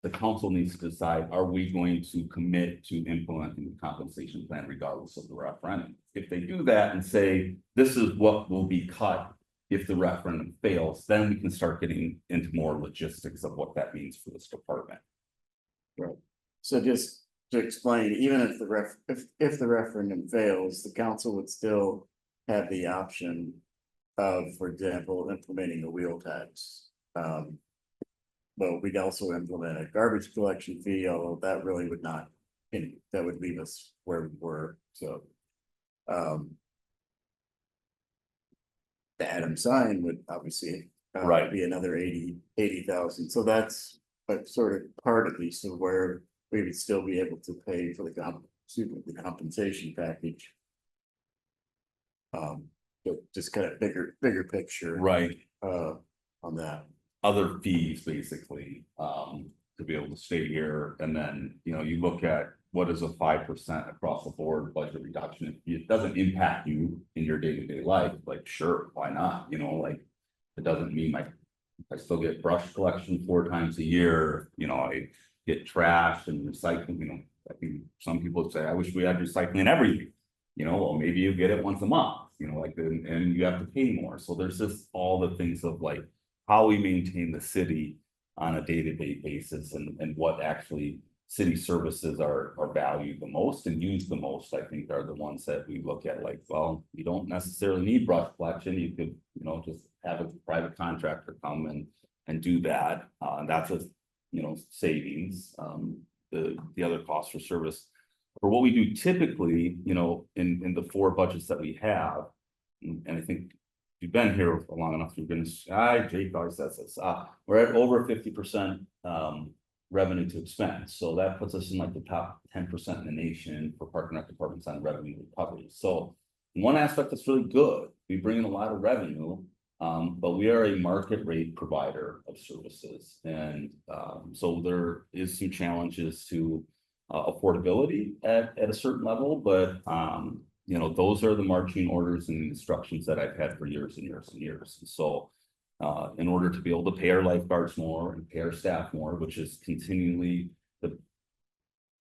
the council needs to decide, are we going to commit to implementing the compensation plan regardless of the referendum? If they do that and say, this is what will be cut if the referendum fails, then we can start getting into more logistics of what that means for this department. Right. So just to explain, even if the referendum fails, the council would still have the option of, for example, implementing a wheel tax. But we'd also implement a garbage collection fee, although that really would not, that would leave us where we were. So the Adam sign would obviously. Right. Be another 80,000, so that's a sort of part at least of where we would still be able to pay for the compensation package. But just kind of bigger picture. Right, On that. other fees basically, to be able to stay here. And then, you know, you look at what is a 5% across the board budget reduction. If it doesn't impact you in your day-to-day life, like, sure, why not? You know, like, it doesn't mean I still get brush collection 4 times a year, you know, I get trash and recycling, you know. I think some people say, I wish we had recycling every, you know, well, maybe you get it once a month, you know, like, and you have to pay more. So there's just all the things of like how we maintain the city on a day-to-day basis and what actually city services are valued the most and used the most, I think are the ones that we look at like, well, you don't necessarily need brush collection. You could, you know, just have a private contractor come and do that. And that's a, you know, savings. The other costs for service. For what we do typically, you know, in the 4 budgets that we have, and I think if you've been here long enough, you're gonna, Jake always says this, we're at over 50% revenue to expense. So that puts us in like the top 10% in the nation for park and rec departments on revenue recovery. So in one aspect, that's really good. We bring in a lot of revenue, but we are a market rate provider of services. And so there is some challenges to affordability at a certain level, but you know, those are the marching orders and instructions that I've had for years and years and years. So in order to be able to pay our lifeguards more and pay our staff more, which is continually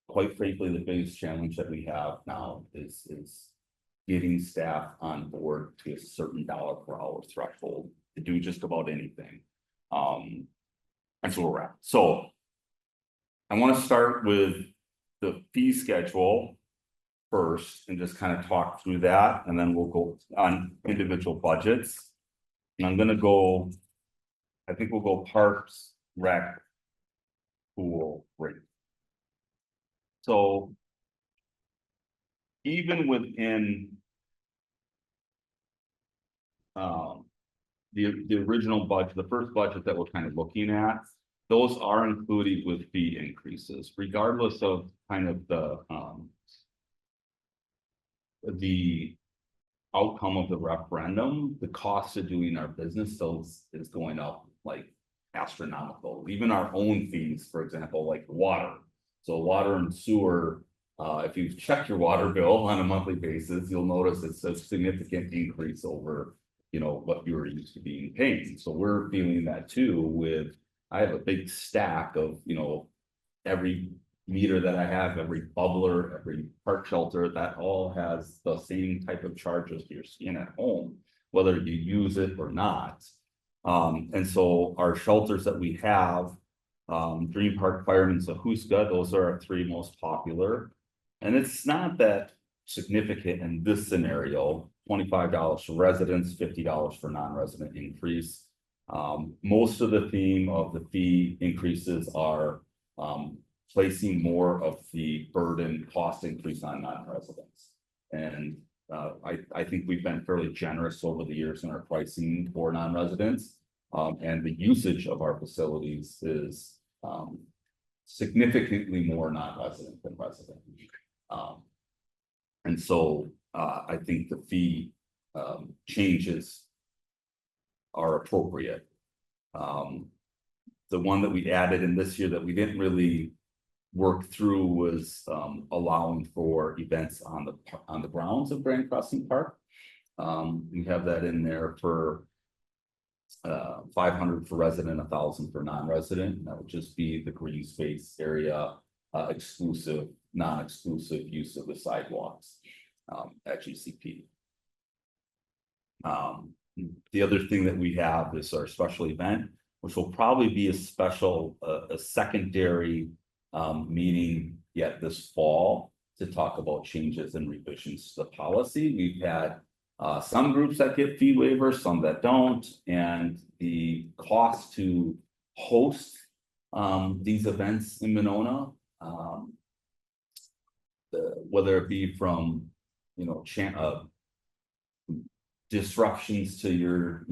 quite frankly, the biggest challenge that we have now is getting staff on board to a certain dollar per hour threshold to do just about anything. And so we're at. So I want to start with the fee schedule first and just kind of talk through that, and then we'll go on individual budgets. And I'm gonna go, I think we'll go parks, rec, pool, rate. So even within the original budget, the first budget that we're kind of looking at, those are included with fee increases, regardless of kind of the outcome of the referendum. The cost of doing our business still is going up like astronomical. Even our own fees, for example, like water. So water and sewer, if you've checked your water bill on a monthly basis, you'll notice it's a significant increase over, you know, what you were used to being paying. So we're feeling that too with, I have a big stack of, you know, every meter that I have, every bubbler, every park shelter, that all has the same type of charges you're seeing at home, whether you use it or not. And so our shelters that we have, Dream Park, Fireman's, Ahuska, those are our 3 most popular. And it's not that significant in this scenario, $25 for residents, $50 for non-resident increase. Most of the theme of the fee increases are placing more of the burden cost increase on non-residents. And I think we've been fairly generous over the years in our pricing for non-residents. And the usage of our facilities is significantly more non-resident than resident. And so I think the fee changes are appropriate. The one that we added in this year that we didn't really work through was allowing for events on the grounds of Grand Crossing Park. We have that in there for 500 for resident, 1,000 for non-resident. That would just be the green space area, exclusive, non-exclusive use of the sidewalks at GCP. The other thing that we have is our special event, which will probably be a secondary meeting yet this fall to talk about changes and revisions to the policy. We've had some groups that get fee waivers, some that don't, and the cost to host these events in Monona, whether it be from, you know, disruptions to your,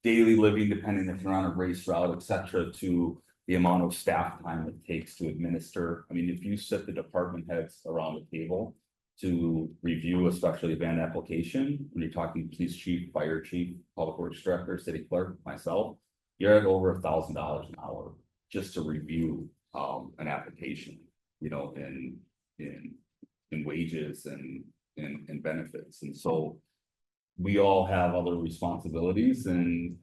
daily living, depending if you're on a race route, et cetera, to the amount of staff time it takes to administer. I mean, if you sit the department heads around the table to review a special event application, when you're talking police chief, fire chief, public works director, city clerk, myself, you're at over $1,000 an hour just to review an application, in wages and benefits. And so we all have other responsibilities and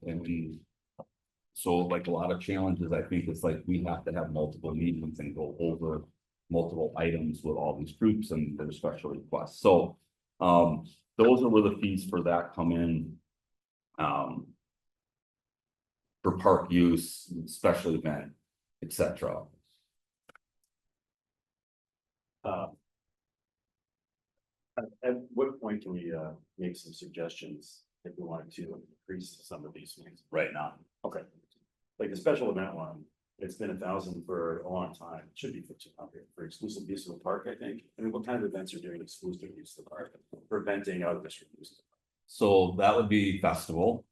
so like a lot of challenges, I think it's like we have to have multiple meetings and go over multiple items with all these groups and their special requests. So those are where the fees for that come in. For park use, special event, etc. At what point can we make some suggestions if we wanted to increase some of these things? Right now. Okay. Like the special event one, it's been 1,000 for a long time, it should be 1,500 for exclusive use of the park, I think. I mean, what kind of events are doing exclusive use of the park, preventing out of district use? So that would be festival.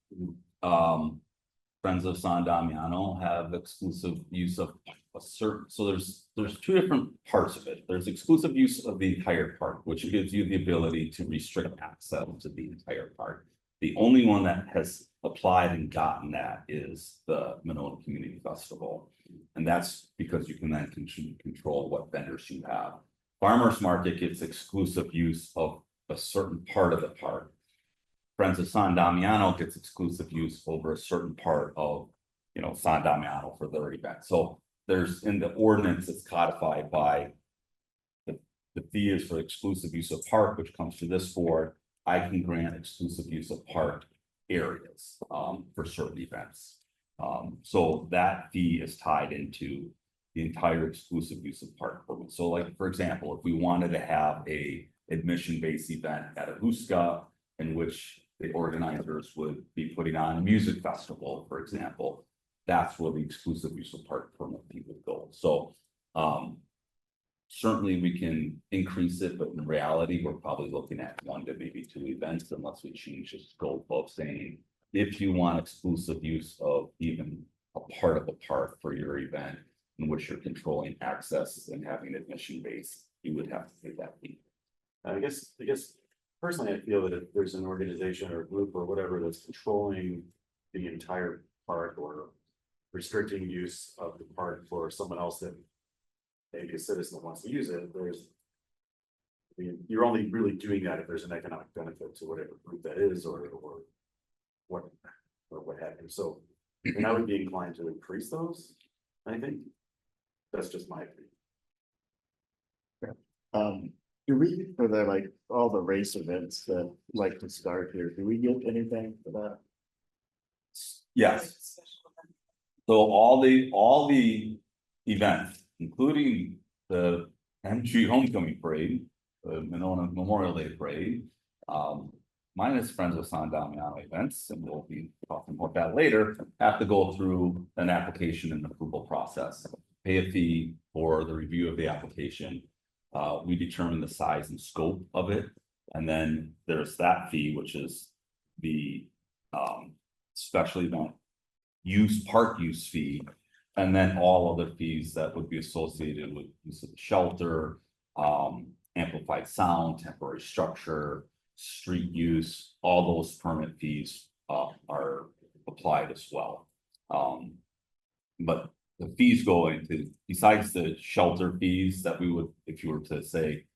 Friends of San Damiano have exclusive use of a certain, so there's two different parts of it. There's exclusive use of the entire park, which gives you the ability to restrict access to the entire park. The only one that has applied and gotten that is the Monona Community Festival. And that's because you can then control what vendors you have. Farmers Market gets exclusive use of a certain part of the park. Friends of San Damiano gets exclusive use over a certain part of, San Damiano for their event. So there's in the ordinance, it's codified by the fee is for exclusive use of park, which comes to this board. I can grant exclusive use of park areas for certain events. So that fee is tied into the entire exclusive use of park permit. So like, for example, if we wanted to have a admission-based event at Ahuska, in which the organizers would be putting on a music festival, for example, that's where the exclusive use of park permit fee would go. So certainly we can increase it, but in reality, we're probably looking at 1 to maybe 2 events unless we change the scope of saying, if you want exclusive use of even a part of the park for your event in which you're controlling access and having admission base, you would have to pay that fee. I guess personally, I feel that if there's an organization or a group or whatever that's controlling the entire park or restricting use of the park for someone else that maybe a citizen wants to use it, you're only really doing that if there's an economic benefit to whatever group that is or what have you. So and I would be inclined to increase those, I think. That's just my opinion. Do we, for the all the race events that like to start here, do we get anything for that? Yes. So all the events, including the MG Homecoming Parade, the Monona Memorial Day Parade, minus Friends of San Damiano events, and we'll be talking about that later, have to go through an application and approval process. Pay a fee for the review of the application. We determine the size and scope of it. And then there's that fee, which is the special event park use fee. And then all other fees that would be associated with use of the shelter, amplified sound, temporary structure, street use, all those permit fees are applied as well. But the fees go into, besides the shelter fees that we would, if you were to say,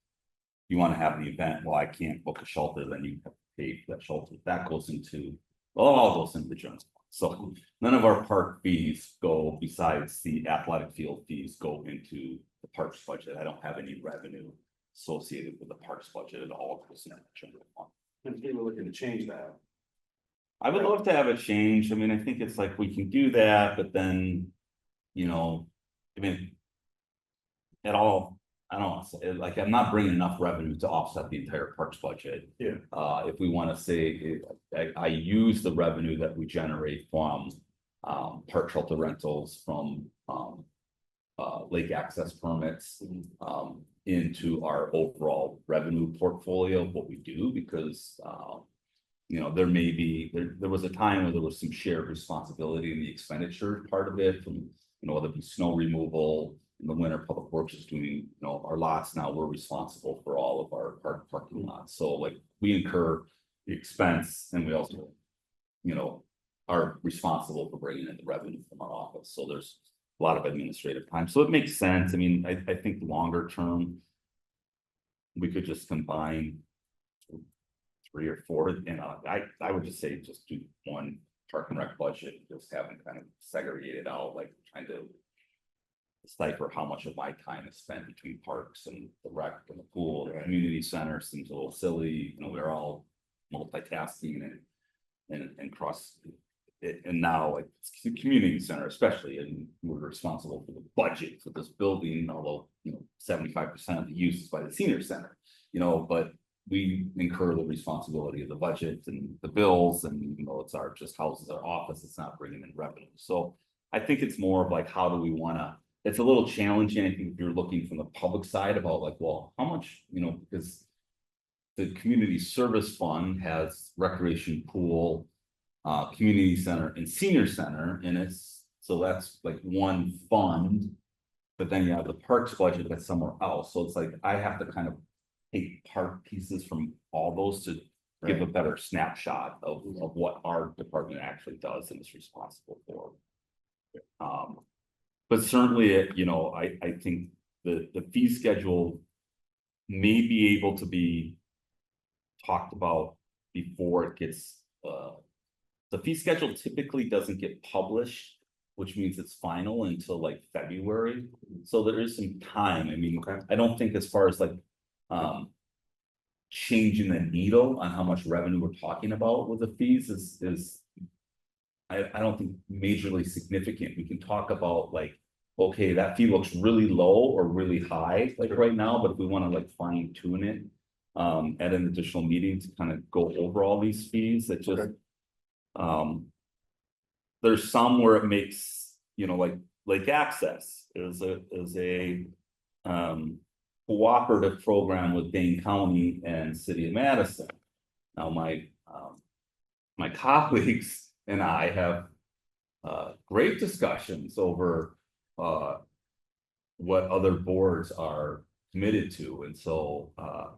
you want to have the event, well, I can't book a shelter, then you have to pay for that shelter. That goes into, all goes into the general. So none of our park fees go, besides the athletic field fees, go into the parks budget. I don't have any revenue associated with the parks budget at all. And people looking to change that. I would love to have a change. I mean, I think it's like we can do that, but then, I mean, at all, I don't know, like I'm not bringing enough revenue to offset the entire parks budget. Yeah. If we want to say, I use the revenue that we generate from park shelter rentals, from lake access permits into our overall revenue portfolio of what we do, because you know, there may be, there was a time where there was some shared responsibility in the expenditure part of it from, you know, whether it be snow removal. In the winter, Public Works is doing, you know, our lots now, we're responsible for all of our parking lots. So like we incur the expense and we also, you know, are responsible for bringing in the revenue from our office. So there's a lot of administrative time. So it makes sense. I mean, I think longer term, we could just combine 3 or 4, and I would just say just do one park and rec budget, just have them kind of segregated out, like trying to decipher how much of my time is spent between parks and the rec and the pool, the community center seems a little silly, you know, we're all multitasking and cross it, and now like it's the community center especially, and we're responsible for the budget for this building, although, you know, 75% of the use is by the senior center, you know, but we incur the responsibility of the budget and the bills, and you know, it's our just houses our office, it's not bringing in revenue. So I think it's more of like, how do we wanna, it's a little challenging, I think, if you're looking from the public side about like, well, how much, you know, because the community service fund has recreation pool, community center and senior center, and it's, so that's like one fund. But then you have the parks budget that's somewhere else, so it's like, I have to kind of take part pieces from all those to give a better snapshot of what our department actually does and is responsible for. But certainly, you know, I think the fee schedule may be able to be talked about before it gets, the fee schedule typically doesn't get published, which means it's final until like February. So there is some time. I mean, I don't think as far as like, changing the needle on how much revenue we're talking about with the fees is I don't think majorly significant. We can talk about like, okay, that fee looks really low or really high, like right now, but if we want to like fine tune it. At an additional meeting to kind of go over all these fees, that just. There's some where it makes, you know, like access is a cooperative program with Dane County and City of Madison. Now, my colleagues and I have great discussions over what other boards are committed to, and so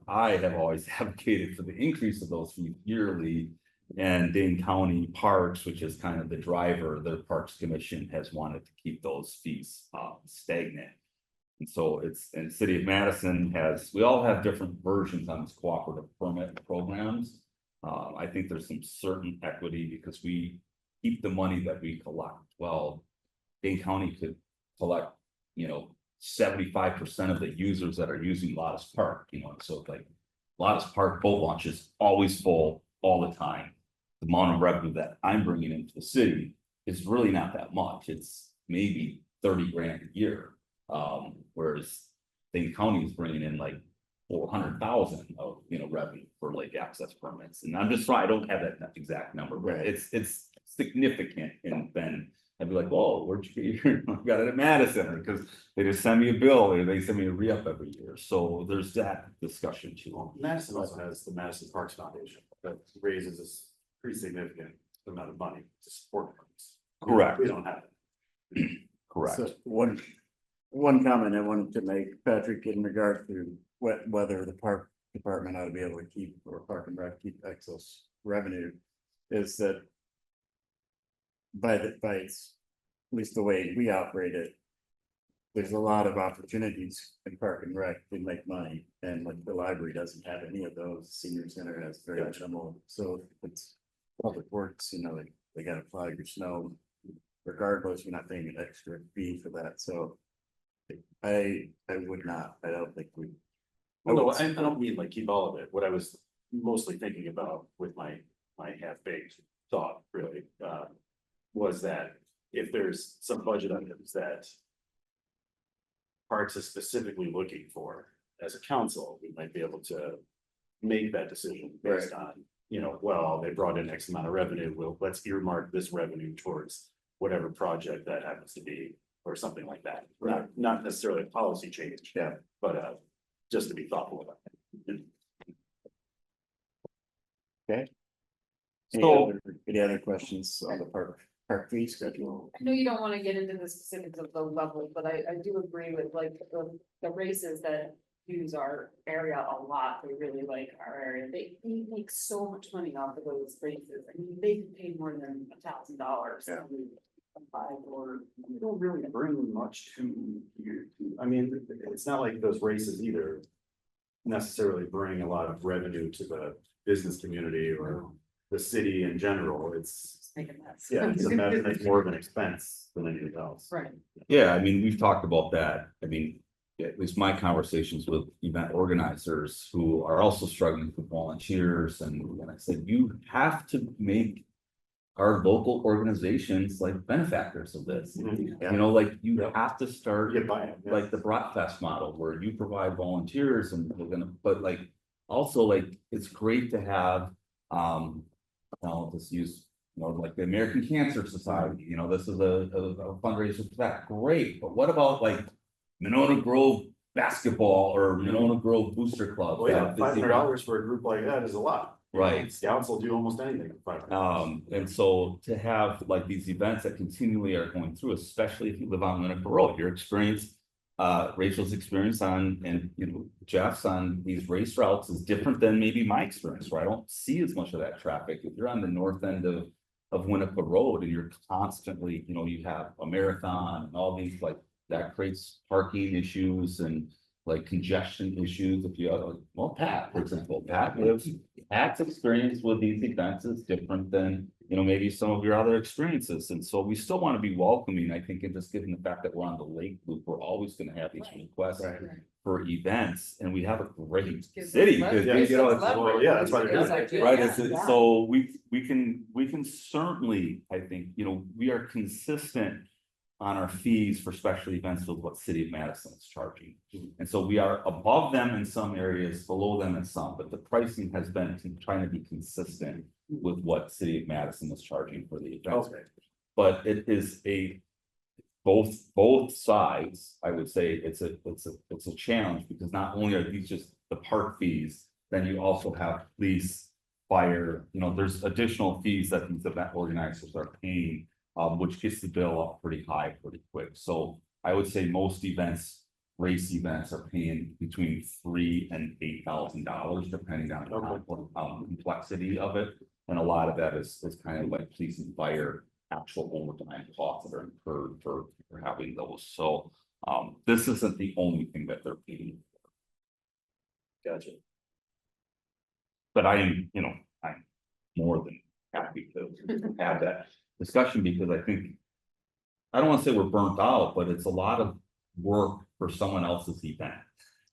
I have always advocated for the increase of those fees yearly. And Dane County Parks, which is kind of the driver, their Parks Commission has wanted to keep those fees stagnant. And so it's, and City of Madison has, we all have different versions on this cooperative permit programs. I think there's some certain equity because we keep the money that we collect. Well, Dane County could collect, you know, 75% of the users that are using Lottis Park, you know, so like Lottis Park boat launch is always full all the time. The amount of revenue that I'm bringing into the city is really not that much. It's maybe 30 grand a year. Whereas Dane County is bringing in like 400,000 of, you know, revenue for lake access permits. And I'm just trying, I don't have that exact number, but it's significant. And then I'd be like, whoa, where'd you get your, I got it at Madison, because they just send me a bill or they send me a re-up every year. So there's that discussion too. Madison also has the Madison Parks Foundation that raises this pretty significant amount of money to support parks. Correct. We don't have it. Correct. So one comment I wanted to make, Patrick, in regard to whether the park department ought to be able to keep, or park and rec keep excess revenue, is that by its, at least the way we operate it, there's a lot of opportunities in park and rec to make money, and like the library doesn't have any of those. Senior center has very minimal, so it's public works, you know, they gotta plow your snow regardless, you're not paying an extra fee for that, so I would not, I don't think we. Well, no, I don't mean like keep all of it. What I was mostly thinking about with my half-baked thought really, was that if there's some budget items that Parks is specifically looking for, as a council, we might be able to make that decision based on, you know, well, they brought in X amount of revenue, well, let's earmark this revenue towards whatever project that happens to be, or something like that. Not necessarily a policy change. Yeah. But just to be thoughtful about it. Okay. So, Any other questions on the park fee schedule? I know you don't wanna get into the specifics of the level, but I do agree with like the races that use our area a lot, they really like our area, they make so much money off of those races, I mean, they can pay more than $1,000. Yeah. Or you don't really bring much to you. I mean, it's not like those races either necessarily bring a lot of revenue to the business community or the city in general. It's, Make a mess. yeah, it's more of an expense than anything else. Right. yeah, I mean, we've talked about that. I mean, at least my conversations with event organizers who are also struggling with volunteers, and I said, you have to make our local organizations like benefactors of this. Mhm. You know, like you Yeah. have to start You get buy-in, yeah. like the Bratfest model where you provide volunteers and we're gonna, but like, also like, it's great to have, I'll just use, you know, like the American Cancer Society, you know, this is a fundraiser for that, great, but what about like Monona Grove basketball or Monona Grove Booster Club? Well, yeah, $500 for a group like that is a lot. Right. Scouts will do almost anything for $500. And so to have like these events that continually are going through, especially if you live on Winnetka Road, your experience, Rachel's experience on, and you know, Jeff's on these race routes is different than maybe my experience, where I don't see as much of that traffic. If you're on the north end of Winnetka Road and you're constantly, you know, you have a marathon and all these like, that creates parking issues and like congestion issues. If you have, well, Pat, for example, Pat's experience with these events is different than, you know, maybe some of your other experiences. And so we still want to be welcoming, I think, and just given the fact that we're on the lake loop, we're always going to have these requests Right. for events, and we have a great Gives city. us because, leverage. you know, Gives us it's- leverage. yeah, that's why they're Gives doing us it. ideas. Right, Yeah. so we can certainly, I think, you know, we are consistent on our fees for special events with what City of Madison is charging. And so we are above them in some areas, below them in some, but the pricing has been trying to be consistent with what City of Madison is charging for the events. Okay. But it is both sides, I would say it's a challenge, because not only are these just the park fees, then you also have police, fire, you know, there's additional fees that these event organizers are paying, which gets the bill up pretty high pretty quick. So I would say most events, race events are paying between $3,000 and $8,000, depending on the complexity of it. And a lot of that is kind of like police and fire, actual overtime costs that are incurred for having those. So this isn't the only thing that they're paying. Gotcha. But I'm more than happy to have that discussion, because I think, I don't want to say we're burnt out, but it's a lot of work for someone else's event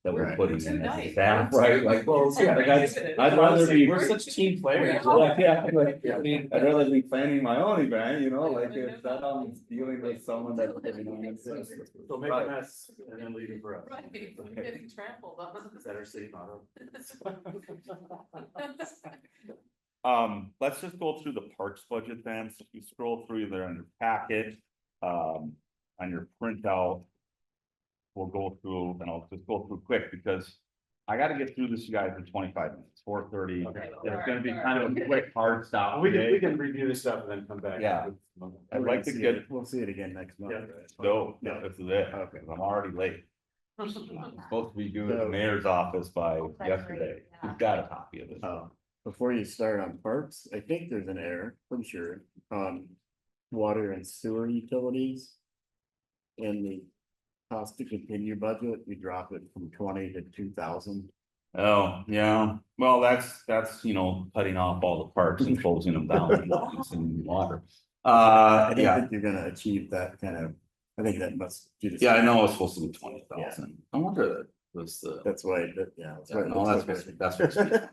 that we're Right. putting Too in as nice. a staff, right? Like, well, It's yeah, like I'd rather be. We're such team players. Yeah, like, I mean, I'd rather be planning my own event, you know, like if that I'm dealing with someone that. So make a mess and then leave it for us. Right, we're getting trampled on. Is that our city motto? Let's just go through the parks budget then. So if you scroll through there on your packet, on your printout. We'll go through, and I'll just go through quick because I gotta get through this, you guys, in 25 minutes, 4:30. Okay. It's gonna be kind of a quick hard stop We today. can review this stuff and then come back. Yeah. I'd like to get, We'll see it again next month. Yeah. right? no, this is it. Okay. I'm already late. I'm supposed to be doing the So- mayor's office by Oh, that's yesterday. great. We've got a copy of it. Before you start on parks, I think there's an error, pretty sure, on water and sewer utilities. In the cost to continue budget, we drop it from 20 to 2,000. Oh, yeah, well, that's, you know, cutting off all the parks and closing them down and using water. I don't Yeah, think you're gonna achieve that kind of, I think that must. do the yeah, I same. know it's supposed to be 20,000. I wonder that was the. That's why, yeah. That's why it No, looks that's, like that's. it. what's-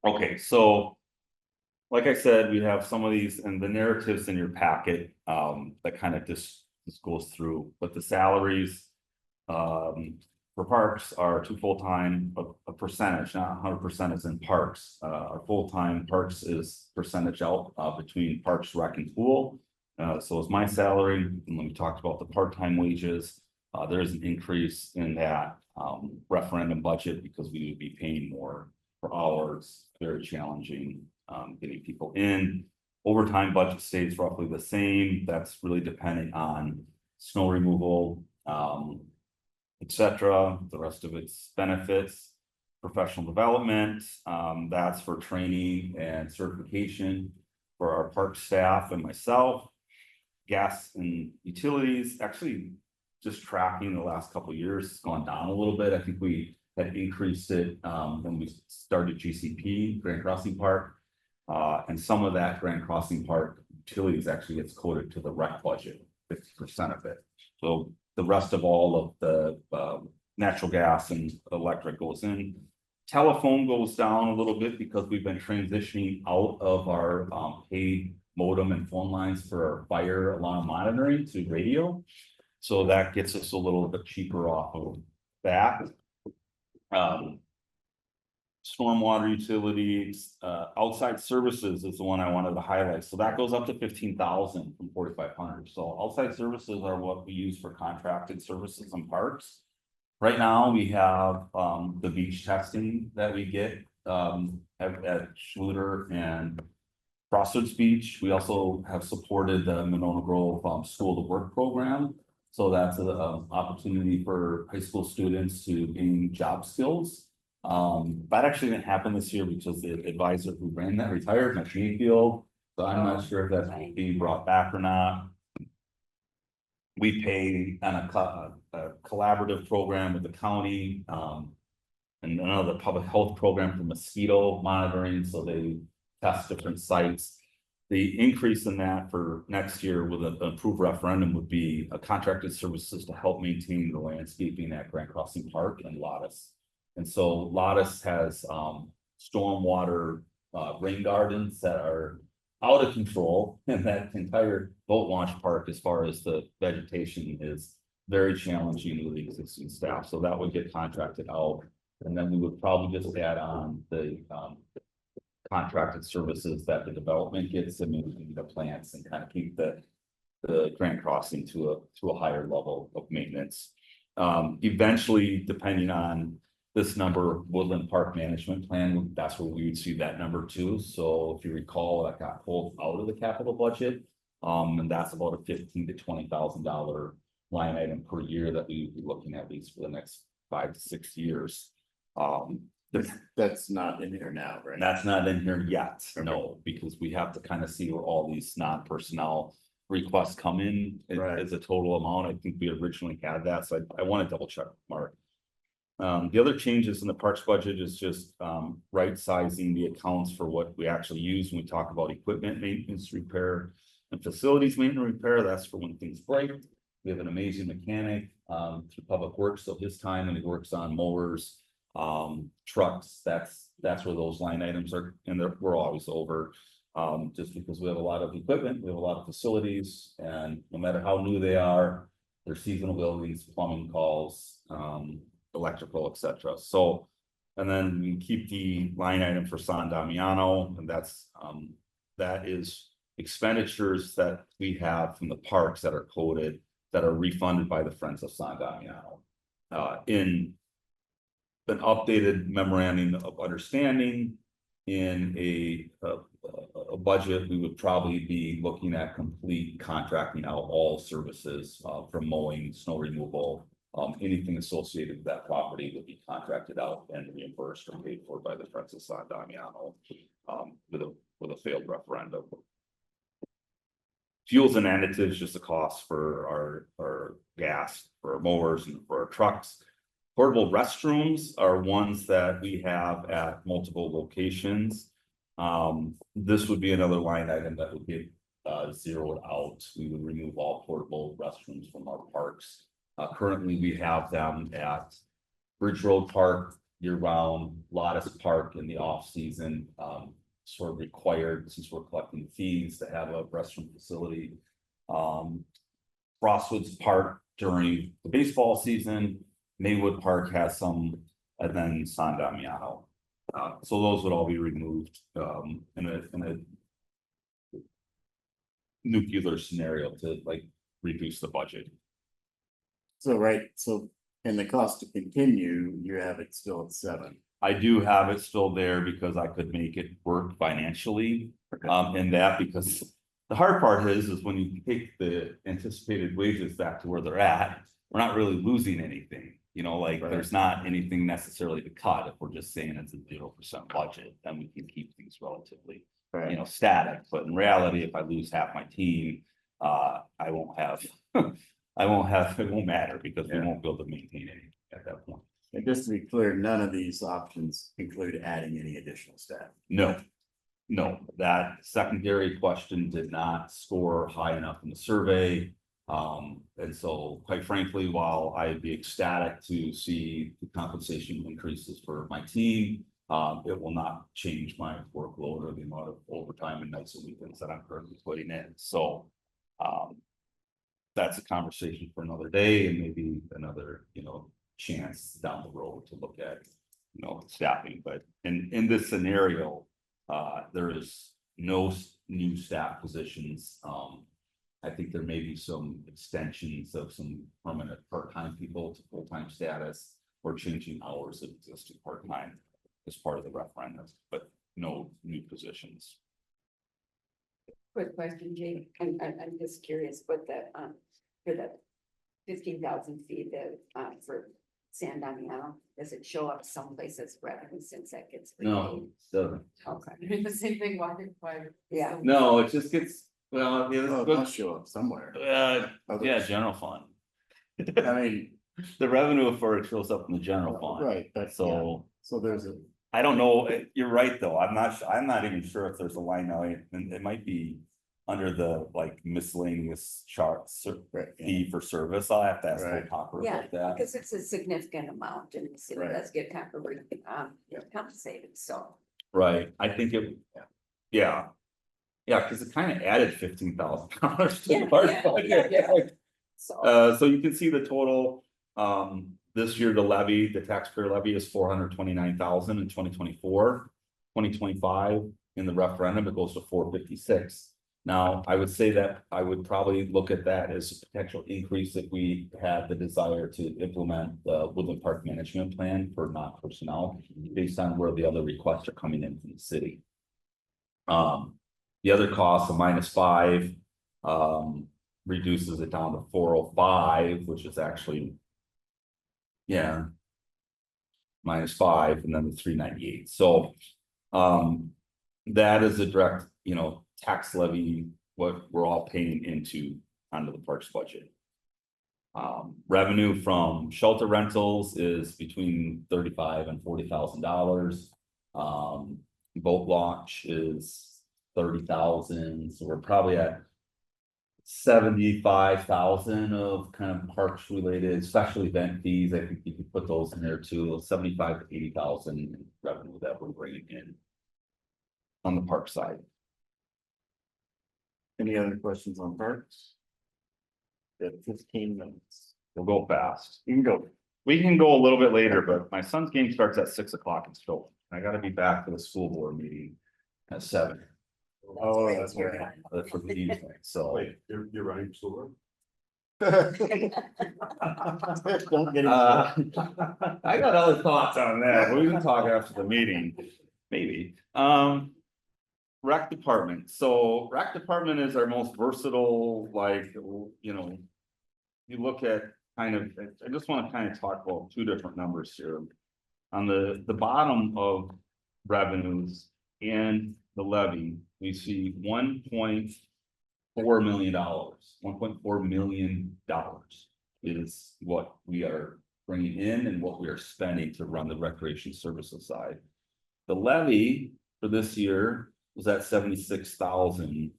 Okay, so. Like I said, we have some of these and the narratives in your packet, that kind of just goes through, but the salaries. For parks are 2 full-time, a percentage, not 100% is in parks. Our full-time parks is percentage out, between Parks, Rec and Pool. So is my salary, and when we talked about the part-time wages, there is an increase in that, referendum budget because we would be paying more per hour. It's very challenging, getting people in. Overtime budget stays roughly the same. That's really dependent on snow removal, et cetera. The rest of it's benefits, professional development, that's for training and certification for our park staff and myself. Gas and utilities, actually, just tracking the last couple of years, it's gone down a little bit. I think we had increased it when we started GCP, Grand Crossing Park. And some of that Grand Crossing Park utilities actually gets coded to the rec budget, 50% of it. So the rest of all of the natural gas and electric goes in. Telephone goes down a little bit because we've been transitioning out of our paid modem and phone lines for our fire alarm monitoring to radio. So that gets us a little bit cheaper off of that. Stormwater utilities, outside services is the one I wanted to highlight. So that goes up to 15,000 from 4,500. So outside services are what we use for contracted services and parks. Right now, we have the beach testing that we get at Schluter and Crossroads Beach. We also have supported the Monona Grove School to Work program. So that's an opportunity for high school students to gain job skills. That actually didn't happen this year because the advisor who ran that retired, Mike Mayfield. So I'm not sure if that's being brought back or not. We pay on a collaborative program with the county, and another public health program for mosquito monitoring, so they test different sites. The increase in that for next year with an approved referendum would be a contracted services to help maintain the landscaping at Grand Crossing Park and Lottis. And so Lottis has stormwater rain gardens that are out of control, and that entire boat launch park, as far as the vegetation, is very challenging with the existing staff. So that would get contracted out, and then we would probably just add on the contracted services that the development gets, and maybe the plants, and kind of keep the Grand Crossing to a higher level of maintenance. Eventually, depending on this number, Woodland Park Management Plan, that's where we would see that number too. So if you recall, that got pulled out of the capital budget. And that's about a $15,000 to $20,000 line item per year that we would be looking at least for the next 5 to 6 years. That's not in here now, right? That's not in here yet, no, because we have to kind of see where all these non-personnel requests come in Right. as a total amount. I think we originally had that, so I want to double check, Mark. The other changes in the parks budget is just right sizing the accounts for what we actually use when we talk about equipment maintenance, repair, and facilities maintenance repair. That's for when things break. We have an amazing mechanic through Public Works, so his time when he works on mowers, trucks, that's where those line items are, and we're always over. Just because we have a lot of equipment, we have a lot of facilities, and no matter how new they are, they're seasonal buildings, plumbing calls, electrical, etc. So, and then we keep the line item for San Damiano, and that is expenditures that we have from the parks that are coded, that are refunded by the Friends of San Damiano. In an updated memorandum of understanding, in a budget, we would probably be looking at complete contracting out all services from mowing, snow removal, anything associated with that property would be contracted out and reimbursed or paid for by the Friends of San Damiano with a failed referendum. Fuels and additives, just a cost for our gas, for our mowers, and for our trucks. Portable restrooms are ones that we have at multiple locations. This would be another line item that would get zeroed out. We would remove all portable restrooms from our parks. Currently, we have them at Bridge Road Park year-round, Lottis Park in the off-season, sort of required since we're collecting fees to have a restroom facility. Crossroads Park during the baseball season, Maywood Park has some, and then San Damiano. So those would all be removed in a nuclear scenario to like reduce the budget. So, right, so in the cost to continue, you have it still at 7. I do have it still there because I could make it work financially. In that, because the hard part is when you take the anticipated wages back to where they're at, we're not really losing anything. You know, like, Right. there's not anything necessarily to cut. If we're just saying it's a 0% budget, then we can keep things relatively, Right. static. But in reality, if I lose half my team, I won't have, it won't matter because we Yeah. won't be able to maintain anything at that point. And just to be clear, none of these options include adding any additional staff. No. No, that secondary question did not score high enough in the survey. And so quite frankly, while I'd be ecstatic to see the compensation increases for my team, it will not change my workload or the amount of overtime and nights and weekends that I'm currently putting in. So, that's a conversation for another day and maybe another, chance down the road to look at, staffing. But in this scenario, there is no new staff positions. I think there may be some extensions of some permanent part-time people to full-time status or changing hours of existing part-time as part of the referendum, but no new positions. Quick question, Jake, and I'm just curious, what the, for the 15,000 feet that, for San Damiano, does it show up someplace as revenue since that gets? No, so, Okay, The same thing, why? yeah, no, it just gets, well, Oh, it must show up somewhere. yeah, Others- general fund. I mean, The revenue for it shows up in the general fund. right, that's, So so there's a, I don't know, you're right, though, I'm not even sure if there's a line now, and it might be under the like miscellaneous charts, right, yeah. fee for service, I'll have to ask Right. Hopper yeah, about that. because it's a significant amount and the city Right. does get kind of, Yeah. compensated, so. Right, I think it, yeah. Yeah, because it kind of added $15,000 to Yeah, the park yeah, budget. yeah. So, So you can see the total, this year, the levy, the taxpayer levy is 429,000 in 2024. 2025, in the referendum, it goes to 456. Now, I would say that I would probably look at that as a potential increase if we had the desire to implement the Woodland Park Management Plan for non-personnel, based on where the other requests are coming in from the city. The other cost of -5, reduces it down to 405, which is actually. Yeah. -5 and then the 398, so. That is a direct, tax levy, what we're all paying into onto the parks budget. Revenue from shelter rentals is between $35,000 and $40,000. Boat launch is 30,000, so we're probably at 75,000 of kind of parks related, special event fees. I think you could put those in there too, 75 to 80,000 revenue that we're bringing in on the park side. Any other questions on parks? We have 15 minutes. We'll go fast. You can go. We can go a little bit later, but my son's game starts at 6 o'clock in Stoughton. I gotta be back for the school board meeting at 7. Oh, that's right. For the evening, so. Wait, you're running for Don't get into I got other thoughts on that, but we can talk after the meeting, maybe. Rec department, so rec department is our most versatile, like, you look at kind of, I just want to kind of talk about two different numbers here. On the bottom of revenues and the levy, we see $1.4 million, $1.4 million is what we are bringing in and what we are spending to run the recreation services side. The levy for this year was at 76,000.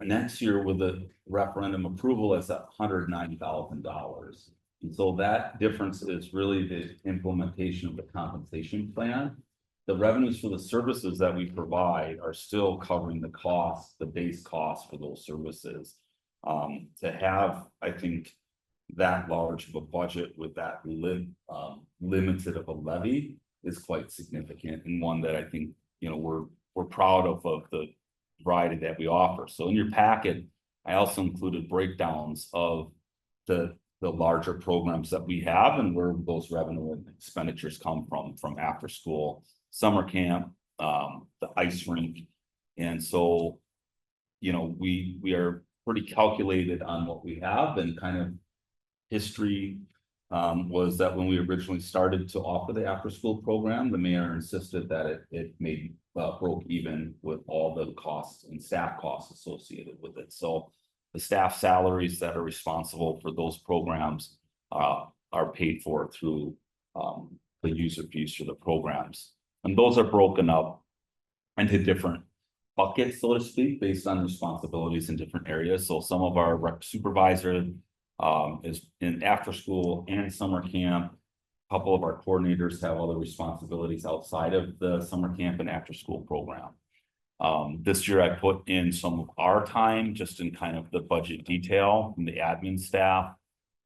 Next year with the referendum approval, it's at $190,000. And so that difference is really the implementation of the compensation plan. The revenues for the services that we provide are still covering the cost, the base cost for those services. To have, I think, that large of a budget with that limited of a levy is quite significant, and one that I think, we're proud of the variety that we offer. So in your packet, I also included breakdowns of the the larger programs that we have and where those revenue and expenditures come from after school, summer camp, the ice rink. And so, you know, we are pretty calculated on what we have, and kind of history was that when we originally started to offer the after-school program, the mayor insisted that it made broke even with all the costs and staff costs associated with it. So the staff salaries that are responsible for those programs are paid for through the user fees for the programs. And those are broken up into different buckets, so to speak, based on responsibilities in different areas. So some of our rec supervisor is in after school and summer camp. A couple of our coordinators have other responsibilities outside of the summer camp and after school program. This year I put in some of our time just in kind of the budget detail from the admin staff.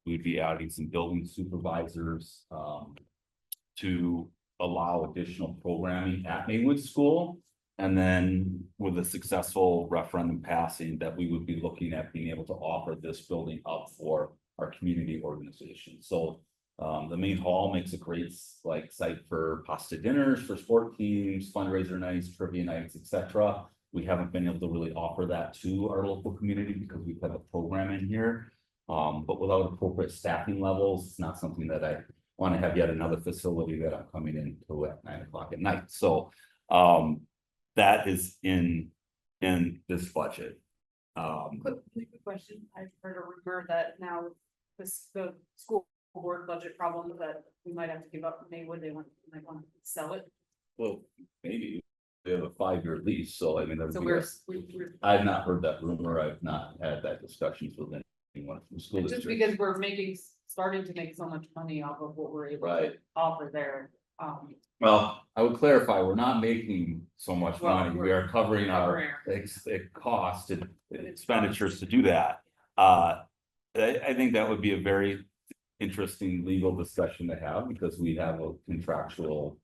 We'd be adding some building supervisors to allow additional programming at Maywood School. And then with a successful referendum passing, that we would be looking at being able to offer this building up for our community organization. So the main hall makes a great site for pasta dinners, for sport teams, fundraiser nights, trivia nights, etc. We haven't been able to really offer that to our local community because we have a program in here. But without appropriate staffing levels, it's not something that I want to have yet another facility that I'm coming into at 9 o'clock at night. So that is in this budget. Quick question, I've heard a rumor that now the school board budget problem that we might have to give up Maywood, might want to sell it. Well, maybe they have a 5-year lease, so I mean, So we're, we're I've not heard that rumor. I've not had that discussions with anyone from the school just district. because we're starting to make so much money off of what we're able to Right. offer there. Well, I would clarify, we're not making so much Well, money. We are covering our cost and expenditures to do that. I think that would be a very interesting legal discussion to have, because we have a contractual,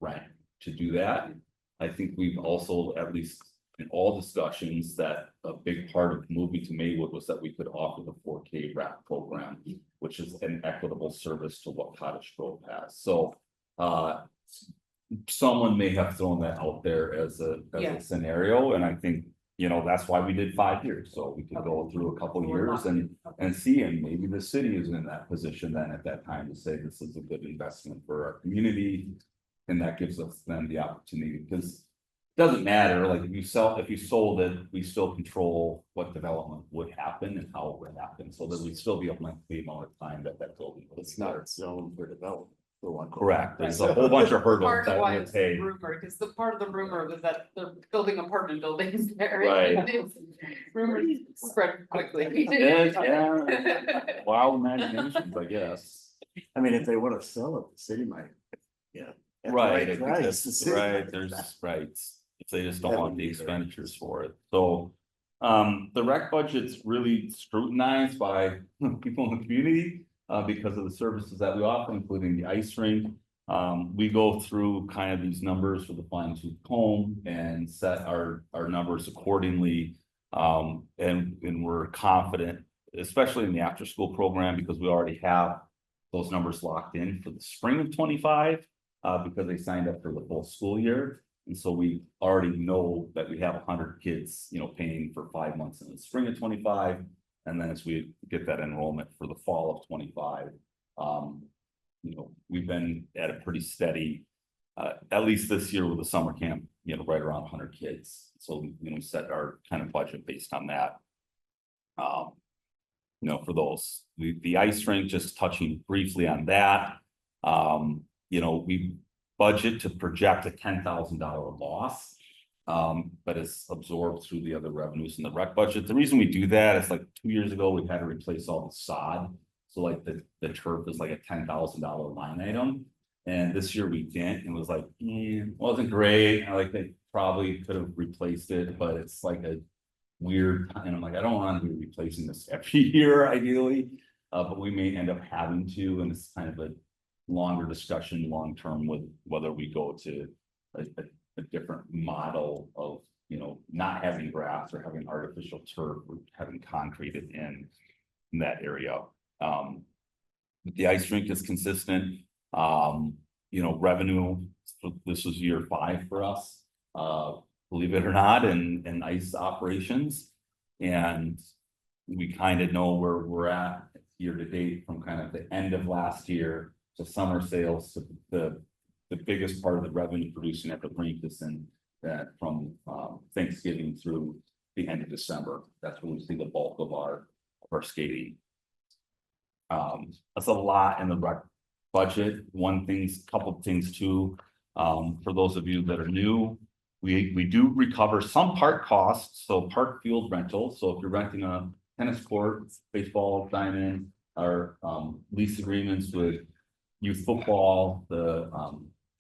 right to do that. I think we've also, at least in all discussions, that a big part of moving to Maywood was that we could offer the 4K RAP program, which is an equitable service to what Cottage Grove has. So someone may have thrown that out there as a scenario, and I think, that's why we did 5 years, so we could go through a couple years and see, and maybe the city is in that position then at that time to say this is a good investment for our community. And that gives us then the opportunity, because it doesn't matter, like if you sold it, we still control what development would happen and how it would happen, so that we'd still be able to the amount of time that building. It's not zoned for development. For one. Correct, there's a whole bunch of hurdles Part of that why would it's take. rumor, because the part of the rumor was that they're building apartment buildings there. Right. Rumors spread quickly. Yeah. Wild imaginations, I guess. I mean, if they want to sell it, the city might, yeah. at the Right, I price, think the that's city right, might- there's, right, if they just don't That want would the be very expenditures for it, so. The rec budget's really scrutinized by people in the community, because of the services that we offer, including the ice rink. We go through kind of these numbers with a fine tooth comb and set our numbers accordingly. And we're confident, especially in the after school program, because we already have those numbers locked in for the spring of 25, because they signed up for the full school year. And so we already know that we have 100 kids, paying for 5 months in the spring of 25. And then as we get that enrollment for the fall of 25, we've been at a pretty steady, at least this year with the summer camp, right around 100 kids. So, we set our kind of budget based on that. For those, the ice rink, just touching briefly on that. We budget to project a $10,000 loss. But it's absorbed through the other revenues in the rec budget. The reason we do that is 2 years ago, we had to replace all the sod. So the turf is like a $10,000 line item. And this year we didn't, it was wasn't great. They probably could have replaced it, but it's like a weird, and I'm like, I don't want to be replacing this every year ideally. But we may end up having to, and it's kind of a longer discussion long-term with whether we go to a different model of, not having grass or having artificial turf or having concrete in. in that area. The ice rink is consistent, revenue, so this is year 5 for us. Believe it or not, in ice operations. And we kind of know where we're at year to date from kind of the end of last year to summer sales to the biggest part of the revenue producing at the rink is in that from Thanksgiving through the end of December. That's when we see the bulk of our skating. That's a lot in the rec budget. Couple things too. For those of you that are new, we do recover some park costs, so park field rental. So if you're renting a tennis court, baseball diamond, or lease agreements with youth football, the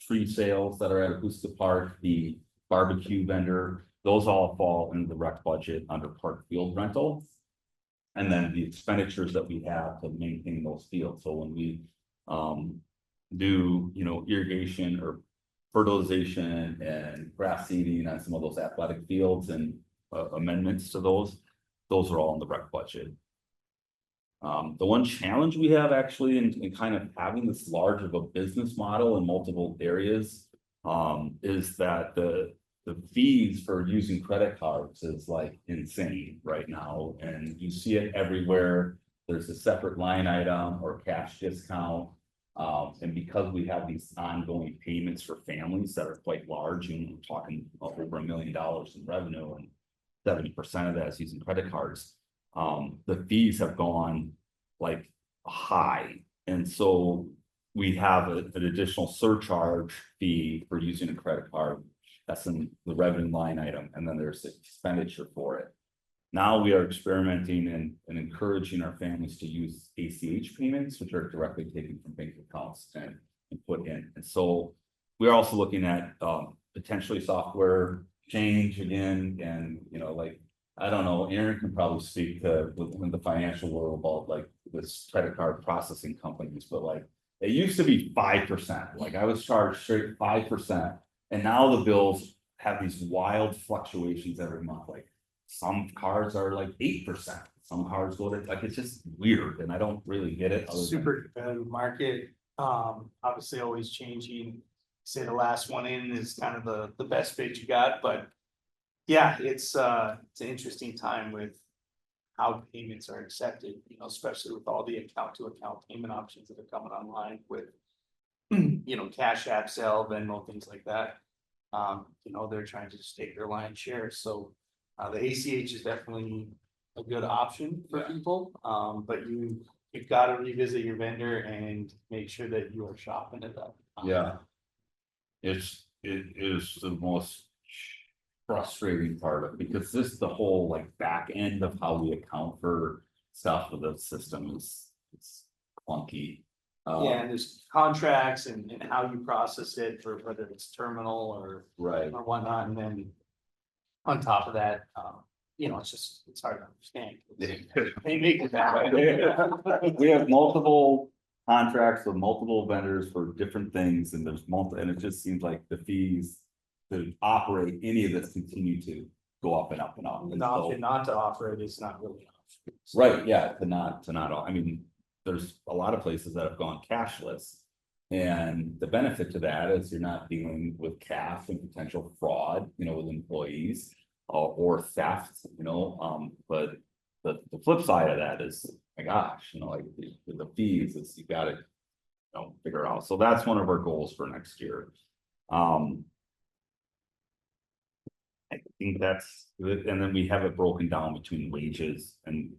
tree sales that are at Acusta Park, the barbecue vendor, those all fall into the rec budget under park field rental. And then the expenditures that we have to maintain those fields. So when we do, irrigation or fertilization and grass seeding on some of those athletic fields and amendments to those are all in the rec budget. The one challenge we have actually in kind of having this large of a business model in multiple areas is that the fees for using credit cards is like insane right now, and you see it everywhere. There's a separate line item or cash discount. And because we have these ongoing payments for families that are quite large, and we're talking over $1 million in revenue, and 70% of that is using credit cards, the fees have gone like high. And so we have an additional surcharge fee for using a credit card. That's in the revenue line item, and then there's the expenditure for it. Now we are experimenting and encouraging our families to use ACH payments, which are directly taken from bank accounts and put in. And so we're also looking at potentially software change again, and I don't know, Aaron can probably speak to within the financial world about like this credit card processing companies, but like it used to be 5%. Like I was charged straight 5%, and now the bills have these wild fluctuations every month. Like some cards are like 8%, some cards go to like, it's just weird, and I don't really get it. Super competitive market, obviously always changing. Say the last one in is kind of the best bid you got, but yeah, it's an interesting time with how payments are accepted, especially with all the account to account payment options that are coming online with Cash App, Zelle, Venmo, things like that. They're trying to just take their lion's share. So the ACH is definitely a good option for people, but you've got to revisit your vendor and make sure that you are shopping it up. Yeah. It is the most frustrating part of it, because this the whole like back end of how we account for stuff with the system is clunky. Yeah, and there's contracts and how you process it for whether it's terminal or Right. or whatnot, and then on top of that, it's hard to understand. They make it that way. We have multiple contracts with multiple vendors for different things, and there's and it just seems like the fees to operate any of this continue to go up and up and up. And The so- option not to offer it is not really an option. Right, yeah, to not, I mean, there's a lot of places that have gone cashless. And the benefit to that is you're not dealing with CAF and potential fraud, with employees or theft, but the flip side of that is, my gosh, like the fees is you gotta, figure out. So that's one of our goals for next year. I think that's good. And then we have it broken down between wages and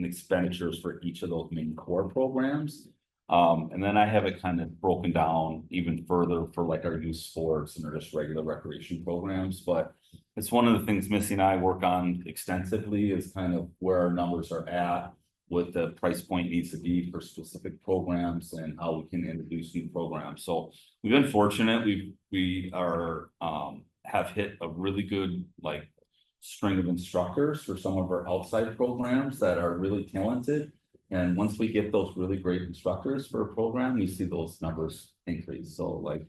expenditures for each of those main core programs. And then I have it kind of broken down even further for like our youth sports and our just regular recreation programs. But it's one of the things Missy and I work on extensively is kind of where our numbers are at, what the price point needs to be for specific programs and how we can introduce new programs. So we've been fortunate. We are have hit a really good like string of instructors for some of our outside programs that are really talented. And once we get those really great instructors for a program, we see those numbers increase. So like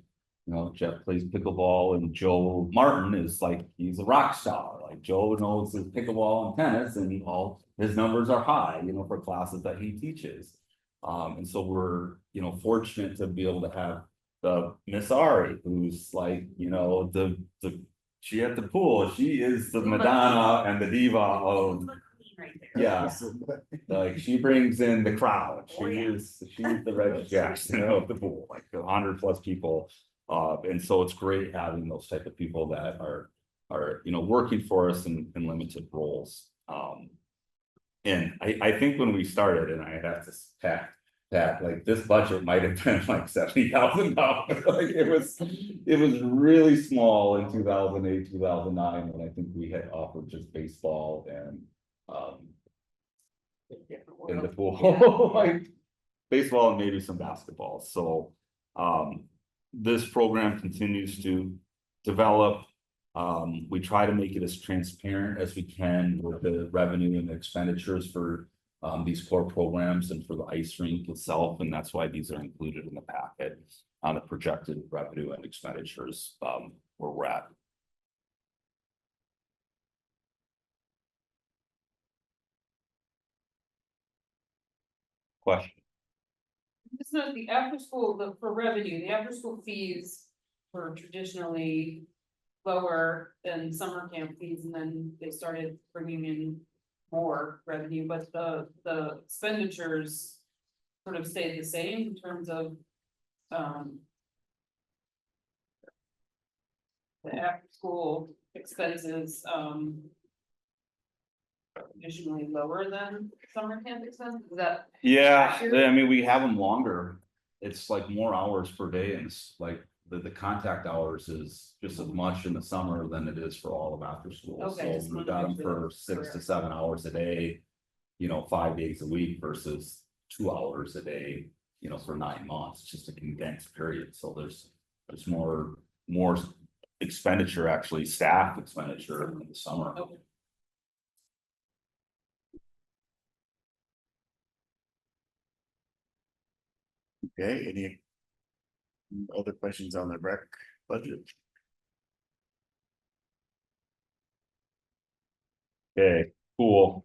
You know, Jeff plays pickleball and Joe Martin is like, he's a rock star. Like Joe knows his pickleball and tennis and all his numbers are high, you know, for classes that he teaches. And so we're, you know, fortunate to be able to have the Miss Ari, who's like, you know, she at the pool, she is the Madonna and the diva of, yeah. Like she brings in the crowd. She's the Red Jackson of the pool, like 100+ people. And so it's great having those type of people that are, you know, working for us in limited roles. And I think when we started, and I have to pat, like this budget might have been like $70,000. Like it was really small in 2008, 2009, when I think we had offered just baseball and in the pool, like baseball and maybe some basketball. So this program continues to develop. We try to make it as transparent as we can with the revenue and expenditures for these core programs and for the ice rink itself, and that's why these are included in the packet on the projected revenue and expenditures where we're at. Question? It's not the after school, for revenue, the after school fees were traditionally lower than summer camp fees, and then they started bringing in more revenue, but the expenditures sort of stayed the same in terms of the after school expenses, traditionally lower than summer camp expenses, is that? Yeah, accurate? I mean, we have them longer. It's like more hours per day, and it's like the contact hours is just as much in the summer than it is for all of after school. Okay, So just we wanted got to them make sure for that's 6 to correct. 7 hours a day, you know, 5 days a week versus 2 hours a day, you know, for 9 months. It's just a condensed period. So there's more expenditure, actually staff expenditure in the summer. Okay. Okay, any other questions on the rec budget? Okay, cool.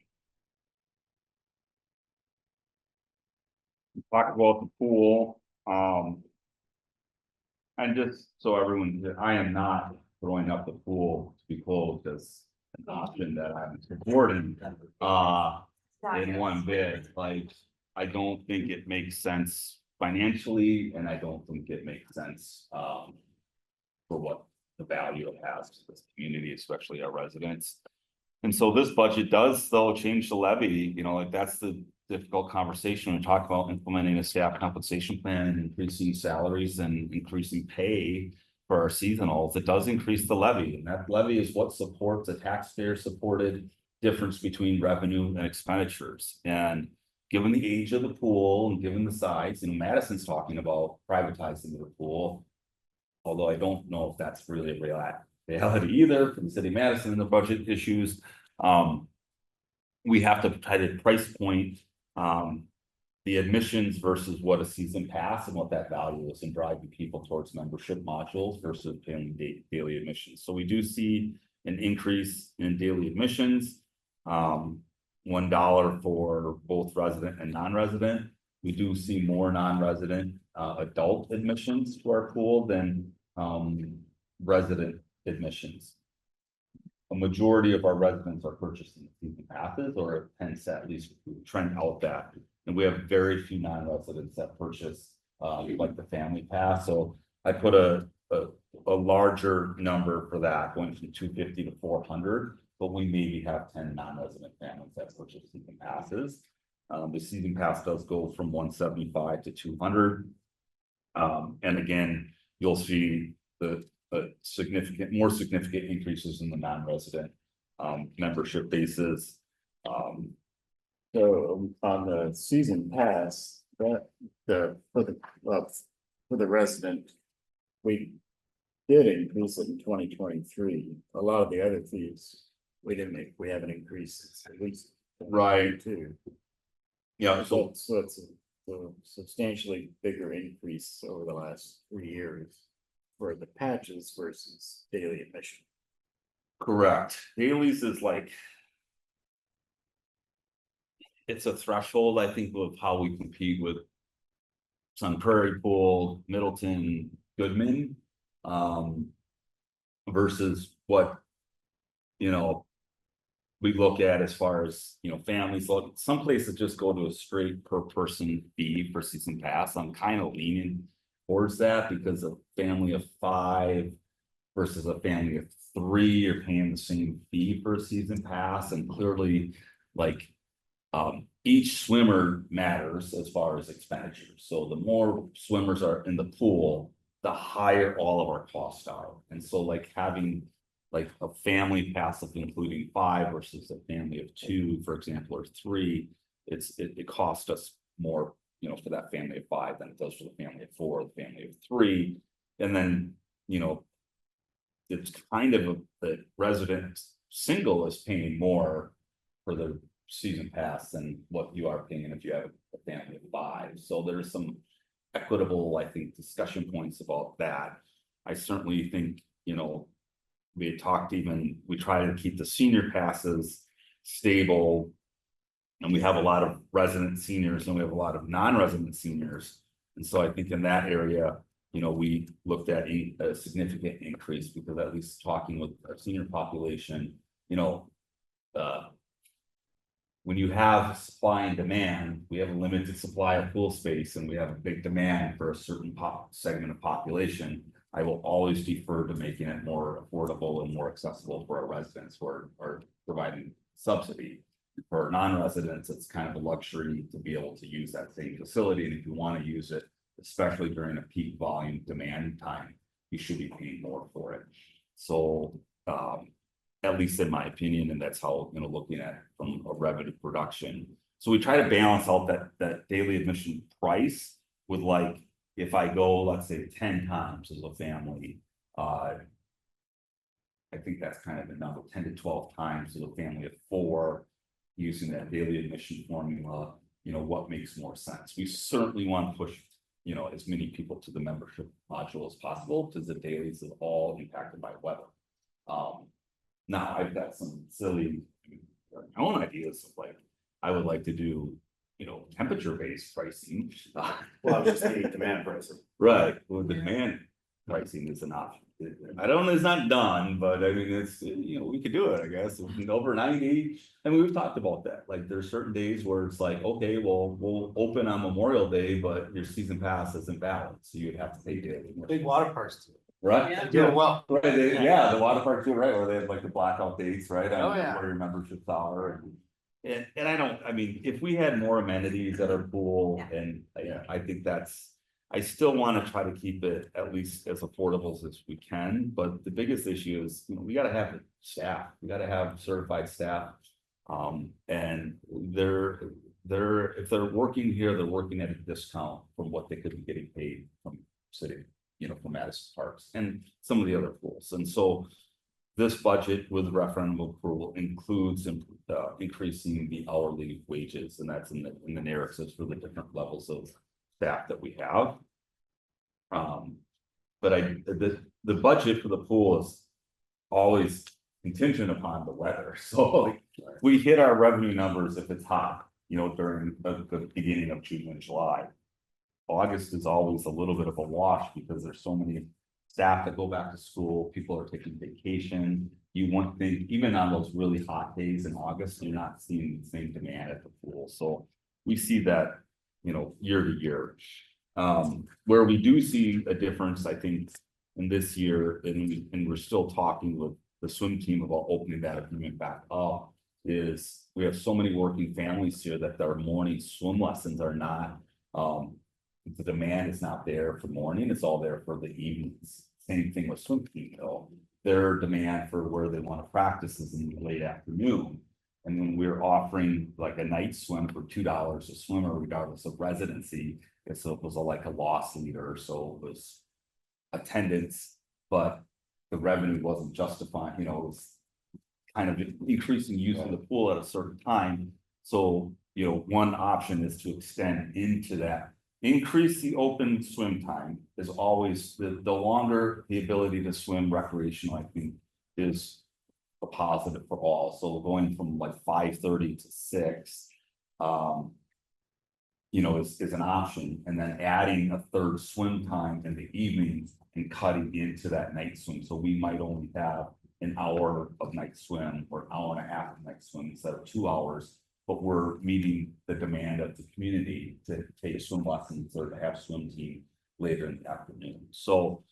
Talk about the pool, and just so everyone, I am not throwing up the pool to be closed as an option that I'm supporting. In one bid, like, I don't think it makes sense financially, and I don't think it makes sense, for what the value it has to this community, especially our residents. And so this budget does though change the levy, you know, like that's the difficult conversation when we talk about implementing a staff compensation plan and increasing salaries and increasing pay for our seasonals. It does increase the levy, and that levy is what supports a taxpayer supported difference between revenue and expenditures. And given the age of the pool and given the size, and Madison's talking about privatizing the pool. Although I don't know if that's really a reality either from the city of Madison and the budget issues. We have to try to price point the admissions versus what a season pass and what that value is, and driving people towards membership modules versus paying daily admissions. So we do see an increase in daily admissions. $1 for both resident and non-resident. We do see more non-resident adult admissions to our pool than resident admissions. A majority of our residents are purchasing season passes, or it tends to at least trend out that. And we have very few non-residents that purchase like the family pass. So I put a larger number for that, going from 250 to 400, but we maybe have 10 non-resident families that purchase season passes. The season pass does go from 175 to 200. And again, you'll see the more significant increases in the non-resident membership basis. So on the season pass, for the resident, we did increase it in 2023. A lot of the other fees, we haven't increased at least. Right. Too. Yeah, so So it's a substantially bigger increase over the last 3 years. for the patches versus daily admission. Correct. Dailies is like. It's a threshold, I think, of how we compete with. Sun Prairie Pool, Middleton, Goodman. Versus what. You know. We look at as far as, families, look, some places just go to a straight per person fee for season pass. I'm kind of leaning towards that because a family of 5 versus a family of 3, you're paying the same fee for a season pass, and clearly, like, each swimmer matters as far as expenditures. So the more swimmers are in the pool, the higher all of our costs are. And so like having like a family pass of including 5 versus a family of 2, for example, or 3, it costs us more, for that family of 5 than it does for the family of 4, the family of 3. And then, it's kind of the resident single is paying more for the season pass than what you are paying if you have a family of 5. So there's some equitable, I think, discussion points about that. I certainly think, we had talked we try to keep the senior passes stable. And we have a lot of resident seniors and we have a lot of non-resident seniors. And so I think in that area, we looked at a significant increase because at least talking with our senior population, when you have supply and demand, we have a limited supply of pool space and we have a big demand for a certain segment of population. I will always defer to making it more affordable and more accessible for our residents who are providing subsidy. For non-residents, it's kind of a luxury to be able to use that same facility. And if you want to use it, especially during a peak volume demand time, you should be paying more for it. So, at least in my opinion, and that's how, looking at it from a revenue production. So we try to balance out that daily admission price with like, if I go, let's say 10 times as a family, I think that's kind of the number, 10 to 12 times as a family of 4, using that daily admission formula, what makes more sense. We certainly want to push, as many people to the membership module as possible, because the dailies are all impacted by weather. Now I've got some silly, my own ideas of like, I would like to do, temperature-based pricing. Well, just the demand pricing. Right, well, demand pricing is an option. It's not done, but I mean, it's, we could do it, I guess, over 90. I mean, we've talked about that, like, there's certain days where it's like, okay, well, we'll open on Memorial Day, but your season pass isn't valid, so you'd have to pay it. Big water parks too. Right? Yeah. They do it well. Right, the water parks too, right, where they have like the blackout dates, right? Oh, yeah. Where your memberships are, and I mean, if we had more amenities at our pool, and, I think I still want to try to keep it at least as affordable as we can, but the biggest issue is, we gotta have staff, we gotta have certified staff. And if they're working here, they're working at a discount from what they could be getting paid from city, from Madison Parks and some of the other pools. And so this budget with referendum approval includes increasing the hourly wages, and that's in the narratives for the different levels of staff that we have. But the budget for the pool is always contingent upon the weather. So like, we hit our revenue numbers if it's hot, during the beginning of June and July. August is always a little bit of a wash because there's so many staff that go back to school, people are taking vacation. You wouldn't think, even on those really hot days in August, you're not seeing the same demand at the pool. So we see that, year to year. Where we do see a difference, I think, in this year, and we're still talking with the swim team about opening that agreement back up, is we have so many working families here that their morning swim lessons are not, the demand is not there for morning, it's all there for the evenings. Same thing with swim team, their demand for where they want to practice is in the late afternoon. And when we're offering like a night swim for $2 a swimmer, regardless of residency, it was like a loss leader, so it was attendance, but the revenue wasn't justifying, it was kind of increasing use of the pool at a certain time. So, one option is to extend into that increase the open swim time is always, the longer the ability to swim recreational, I think, is a positive for all. So going from like 5:30 to 6, you know, is an option, and then adding a third swim time in the evenings and cutting into that night swim. So we might only have an hour of night swim or an hour and a half of night swim instead of 2 hours. But we're meeting the demand of the community to take swim lessons or to have swim team later in the afternoon. So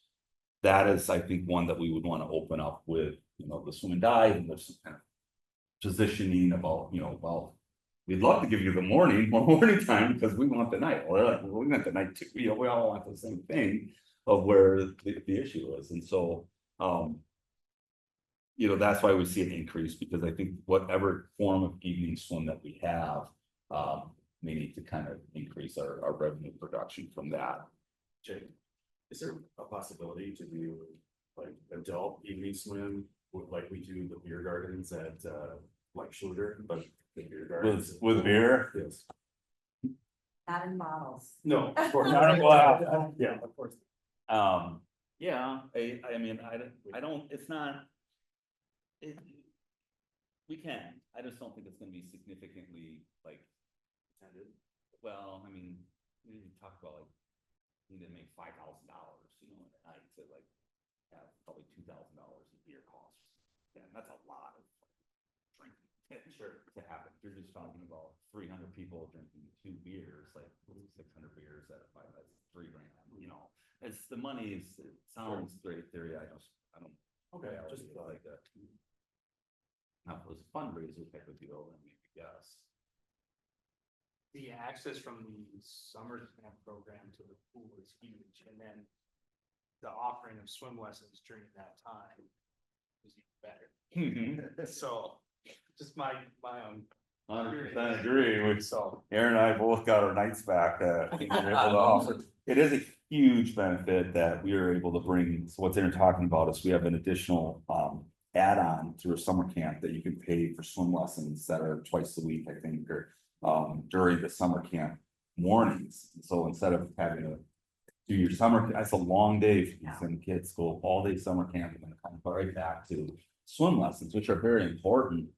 that is, I think, one that we would want to open up with, you know, the swim and dive, and there's some kind of positioning about, you know, well, we'd love to give you the morning, more morning time because we want the night. Or like, well, we want the night too, you know, we all want the same thing of where the issue is. And so, you know, that's why we see an increase, because I think whatever form of evening swim that we have, we need to kind of increase our revenue production from that. Jay, is there a possibility to do like adult evening swim, like we do the beer gardens at, like Schluter, but the beer gardens? With beer? Yes. Not in bottles. No, of course. Not in glass. Yeah, of course. Yeah, I mean, I don't, it's not. It, we can, I just don't think it's gonna be significantly like. Well, I mean, we talk about like, you need to make $5,000, you know, a night to like have probably $2,000 a year costs. Yeah, that's a lot of drinking. Sure, to happen. You're just talking about 300 people drinking 2 beers, like 600 beers at that's $3 grand. You know, it's the money is. It sounds great theory. I don't. Okay, just like that. Now, if it was a fundraiser type of deal, then maybe yes. The access from the summer camp program to the pool is huge, and then the offering of swim lessons during that time is even better. So, just my own. 100% agree. So, Aaron and I both got our nights back. I think we're able to offer. It is a huge benefit that we are able to bring. So what they're talking about is we have an additional add-on through a summer camp that you can pay for swim lessons that are twice a week, I think, or during the summer camp mornings. So instead of having to do your summer, that's a long day for you and kids go all day summer camp and then come right back to swim lessons, which are very important.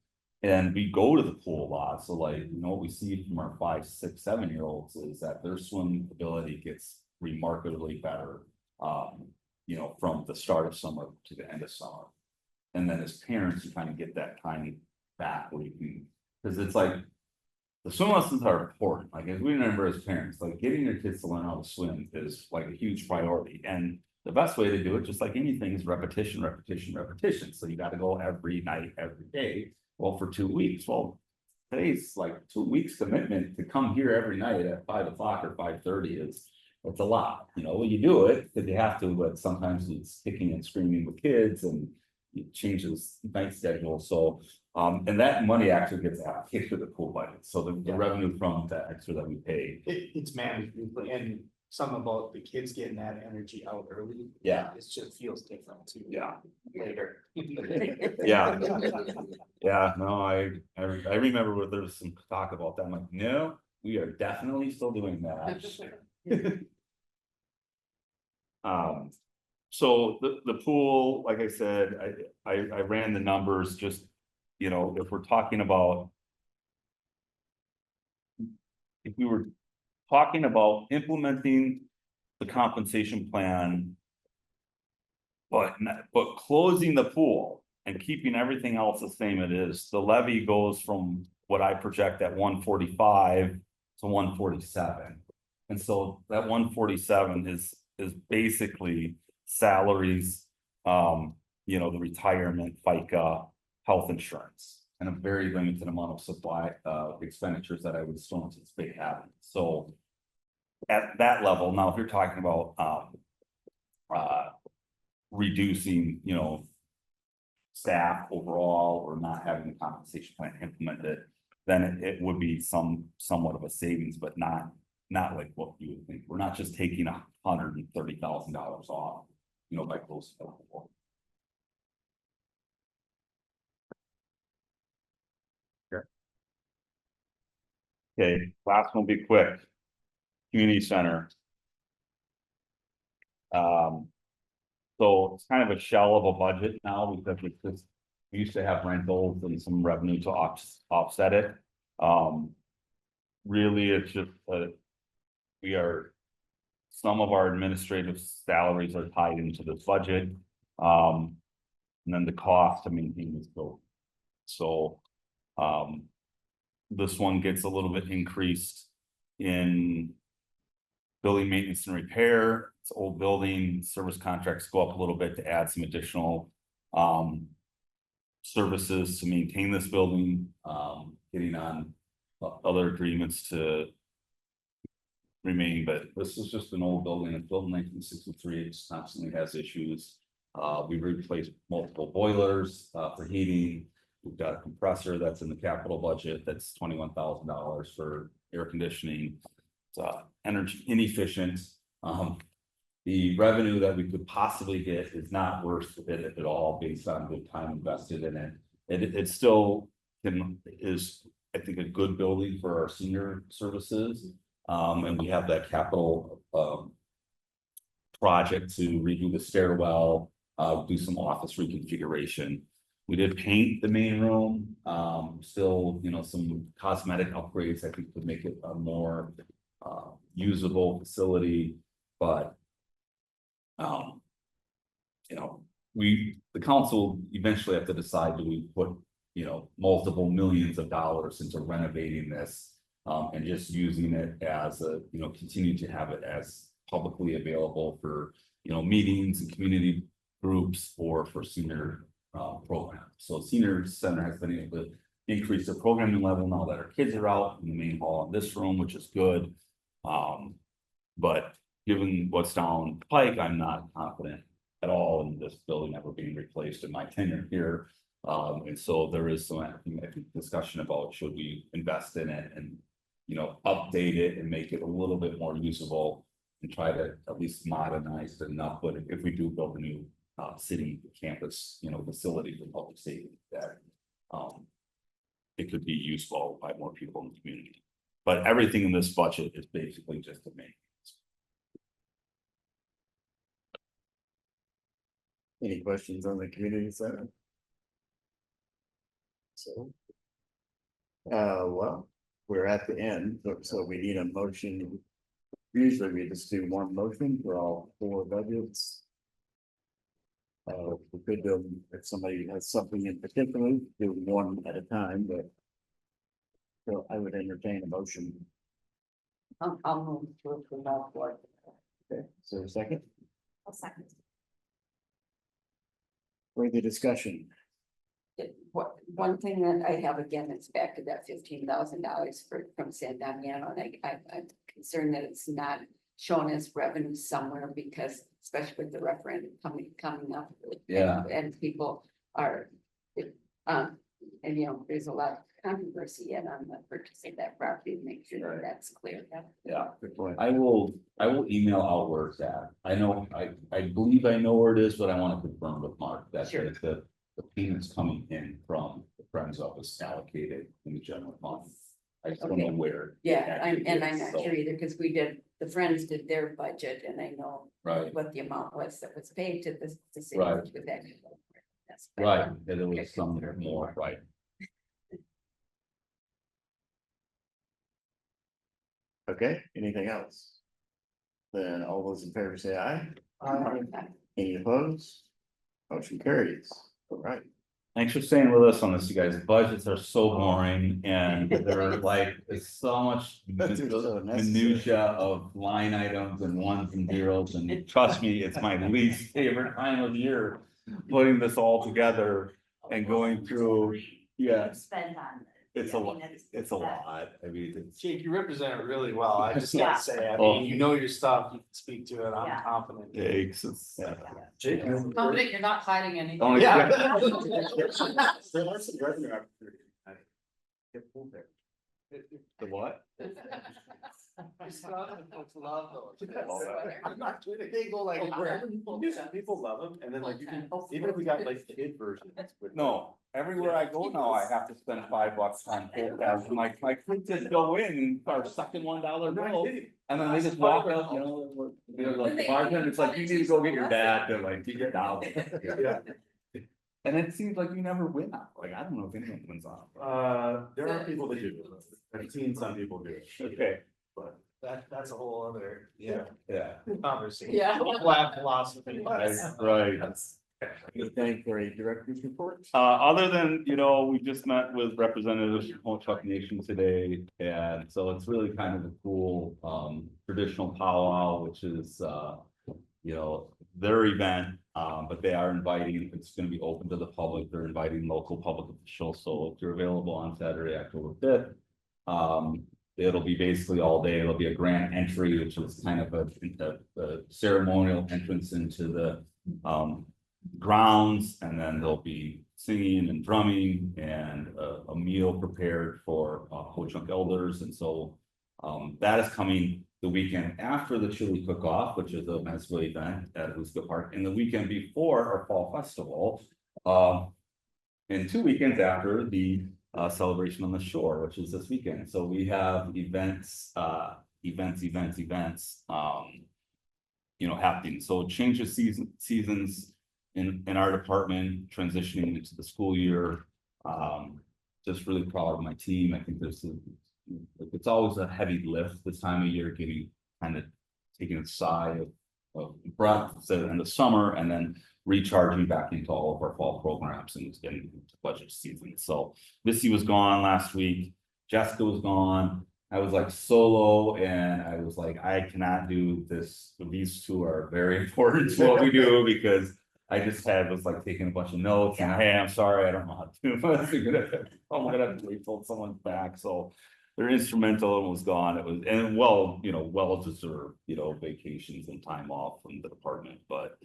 And we go to the pool a lot. So like, you know, what we see from our 5, 6, 7-year-olds is that their swim ability gets remarkably better, you know, from the start of summer to the end of summer. And then as parents, you kind of get that time back where you can, because it's like, the swim lessons are important. Like, as we remember as parents, like getting your kids to learn how to swim is like a huge priority. And the best way to do it, just like anything, is repetition, repetition, repetition. So you got to go every night, every day. Well, for 2 weeks. Well, today's like 2 weeks commitment to come here every night at 5 o'clock or 5:30 it's a lot. You know, well, you do it because you have to, but sometimes it's kicking and screaming with kids and it changes night schedule. So, and that money actually gets kicked to the pool budget. So the revenue from that extra that we pay. it's manageable, and some about the kids getting that energy out early. Yeah. It just feels different too. Yeah. Later. Yeah. Yeah, no, I remember where there was some talk about that. I'm like, no, we are definitely still doing that. So the pool, like I said, I ran the numbers, just, you know, if we're talking about. If we were talking about implementing the compensation plan. But closing the pool and keeping everything else the same it is, the levy goes from what I project at 145 to 147. And so that 147 is basically salaries, you know, the retirement, FICA, health insurance, and a very limited amount of supply expenditures that I would assume since they haven't. So at that level, now if you're talking about reducing, you know, staff overall or not having the compensation plan implemented, then it would be somewhat of a savings, but not like what you would think. We're not just taking $130,000 off, you know, by close. Okay, last one will be quick. community center. So it's kind of a shell of a budget now because it's just, we used to have rentals and some revenue to offset it. Really, it's just, we are, some of our administrative salaries are tied into this budget. And then the cost to maintain this building. So, this one gets a little bit increased in building maintenance and repair. It's old building, service contracts go up a little bit to add some additional services to maintain this building, getting on other agreements to remain, but this is just an old building. It's built in 1963. It just constantly has issues. We replaced multiple boilers for heating. We've got a compressor that's in the capital budget. That's $21,000 for air conditioning. It's energy inefficient. The revenue that we could possibly get is not worth it at all based on the time invested in it. It still is, I think, a good building for our senior services. And we have that capital project to redo the stairwell, do some office reconfiguration. We did paint the main room, still, you know, some cosmetic upgrades I think would make it a more usable facility, but you know, the council eventually have to decide, do we put, you know, multiple millions of dollars into renovating this and just using it as a, you know, continue to have it as publicly available for, you know, meetings and community groups or for senior programs. So senior center has been able to increase their programming level now that our kids are out in the main hall in this room, which is good. But given what's down the pike, I'm not confident at all in this building ever being replaced in my tenure here. And so there is some, I think, discussion about should we invest in it and, you know, update it and make it a little bit more usable and try to at least modernize it enough. But if we do build a new city campus, you know, facility for public safety, that it could be useful by more people in the community. But everything in this budget is basically just a maintenance. Any questions on the community center? So. Well, we're at the end, so we need a motion. Usually we just do one motion for all 4 budgets. We could do, if somebody has something in particular, do one at a time, but. So I would entertain a motion. I'll move to approve all 4. Okay, so a second, I'll second. further discussion. One thing that I have again, it's back to that $15,000 from San Damiano, and I'm concerned that it's not shown as revenue somewhere because, especially with the referendum coming up. Yeah. And people are, and you know, there's a lot of controversy yet on the purchase of that property to make sure that that's clear. Yeah. Good point. I will email out where it's at. I know, I believe I know where it is, but I want to confirm with Mark that Sure. the payments coming in from the Friends Office allocated in the general fund. I just don't know Okay. where. Yeah, I'm actually not is, sure either, because the Friends did their budget, and I know Right, what the amount was that was paid to the city. Right. with that. That's- right, and there Okay. was some more, right. Okay, anything else? Then all those in favor say aye. Any opposed? Motion carries. All right. Thanks for staying with us on this, you guys. Budgets are so boring and they're like, it's so much They're so necessary. minutia of line items and ones and zeros. And trust me, it's my least favorite time of year, putting this all together and going through. Yes, Spend on. it's a lot. It's a lot. I mean, it's. Jake, you represent it really well. I just Yeah. gotta say, I Oh. mean, you know your stuff, you can speak to it, I'm Yeah. confident. Takes, it's. Jake. Confident you're not hiding anything. Oh, Yeah. There are some revenue opportunities. The what? Folks love those. I'm not kidding. They go like. People love them, and then like you can, even if we got like kid versions. with- No, everywhere I go now, I have to spend $5 on full gas. My kids just go in and start sucking $1 I'm not bills. kidding. And then they just walk out, you know, they're like the bartender, it's like, you need to go get your dad, they're like, you get out. Yeah. And it seems like you never win on, like, I don't know if anyone wins on. There are people that do, I've seen some people do, Okay, but. That's a whole other, Yeah. yeah. conversation. Yeah. Flat philosophy. Right. Anything for a director's report? Other than, you know, we just met with representatives from Ho-Chunk Nation today, and so it's really kind of a cool, traditional powwow, which is, you know, their event, but they are inviting, it's gonna be open to the public, they're inviting local public officials, so if you're available on Saturday, October 5th, it'll be basically all day, it'll be a grand entry, which is kind of a ceremonial entrance into the, grounds, and then there'll be singing and drumming and a meal prepared for Ho-Chunk elders, and so that is coming the weekend after the chili cook-off, which is a Mezzo event at Huska Park, and the weekend before our fall festival. And 2 weekends after the celebration on the shore, which is this weekend. So we have events, you know, happening. So it changes seasons in our department, transitioning into the school year. Just really proud of my team. I think it's always a heavy lift this time of year, getting kind of taking a sigh of breath in the summer, and then recharging back into all of our fall programs and getting into budget season. So Missy was gone last week, Jessica was gone. I was like solo, and I was like, I cannot do this. These two are very important to what we do, because I just was like taking a bunch of notes and, hey, I'm sorry, I don't know how to do this. I'm gonna have to wait till someone's back. So they're instrumental and was gone. It was, and well, you know, well-deserved, you know, vacations and time off from the department, but.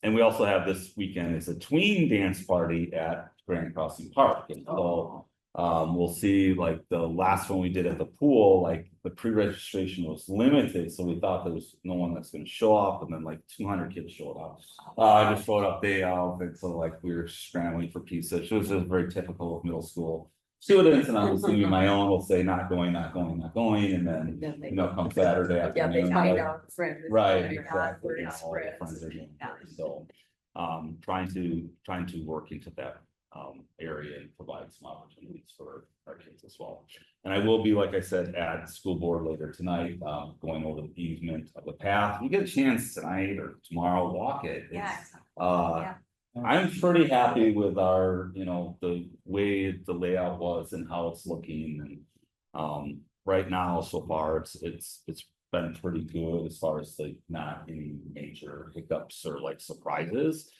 And we also have this weekend, it's a tween dance party at Grand Crossing Park, and so. We'll see, like the last one we did at the pool, like the pre-registration was limited, so we thought there was no one that's gonna show up, and then like 200 kids showed up. I just showed up day of, and so like we were scrambling for pizza, which was just very typical of middle school students, and I was doing my own, will say not going, and then, you know, come Saturday Yeah, they afternoon. find like, out friends. Right, They're not, exactly. we're you know, not all the friends. friends are doing Yeah. it. So, trying to work into that area and provide some opportunities for our kids as well. And I will be, like I said, at school board later tonight, going over the easement of the path. You get a chance tonight or tomorrow, walk it. It's, Yeah. I'm pretty happy with our, you know, the way the layout was and how it's looking, and right now, so far, it's been pretty good as far as like not any major hiccups or like surprises.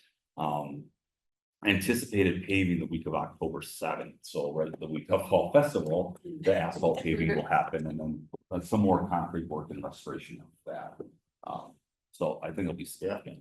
Anticipated paving the week of October 7th, so right the week of Fall Festival, the asphalt paving will happen, and then some more concrete work and restoration of that. So I think it'll be significant.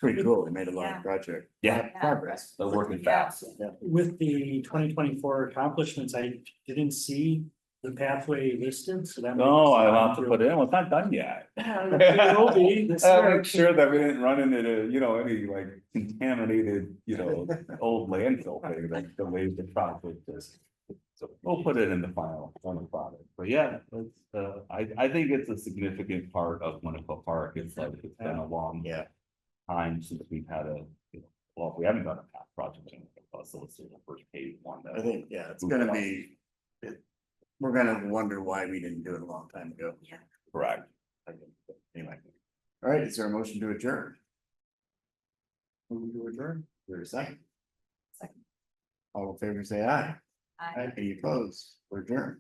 Pretty cool. They made a lot Yeah. of project. Yeah, Progress. they're working fast. With the 2024 accomplishments, I didn't see the pathway listed, so that. No, I'll have to put it in, well, it's not done yet. It will be this I'll year. make sure that we didn't run into, you know, any like contaminated, you know, old landfill thing that delays the project. So we'll put it in the final product, but yeah, it's, I think it's a significant part of Winnequa Park. It's like, it's been a long. Yeah. Time since we've had well, we haven't done a path project in Winnequa, so this is the first paved one. I think, yeah, it's gonna be. We're gonna wonder why we didn't do it a long time ago. Yeah. Correct. Anyway. All right, is there a motion to adjourn? Move to adjourn, there a second? Second. All in favor, say aye. I- Any opposed, we're adjourned.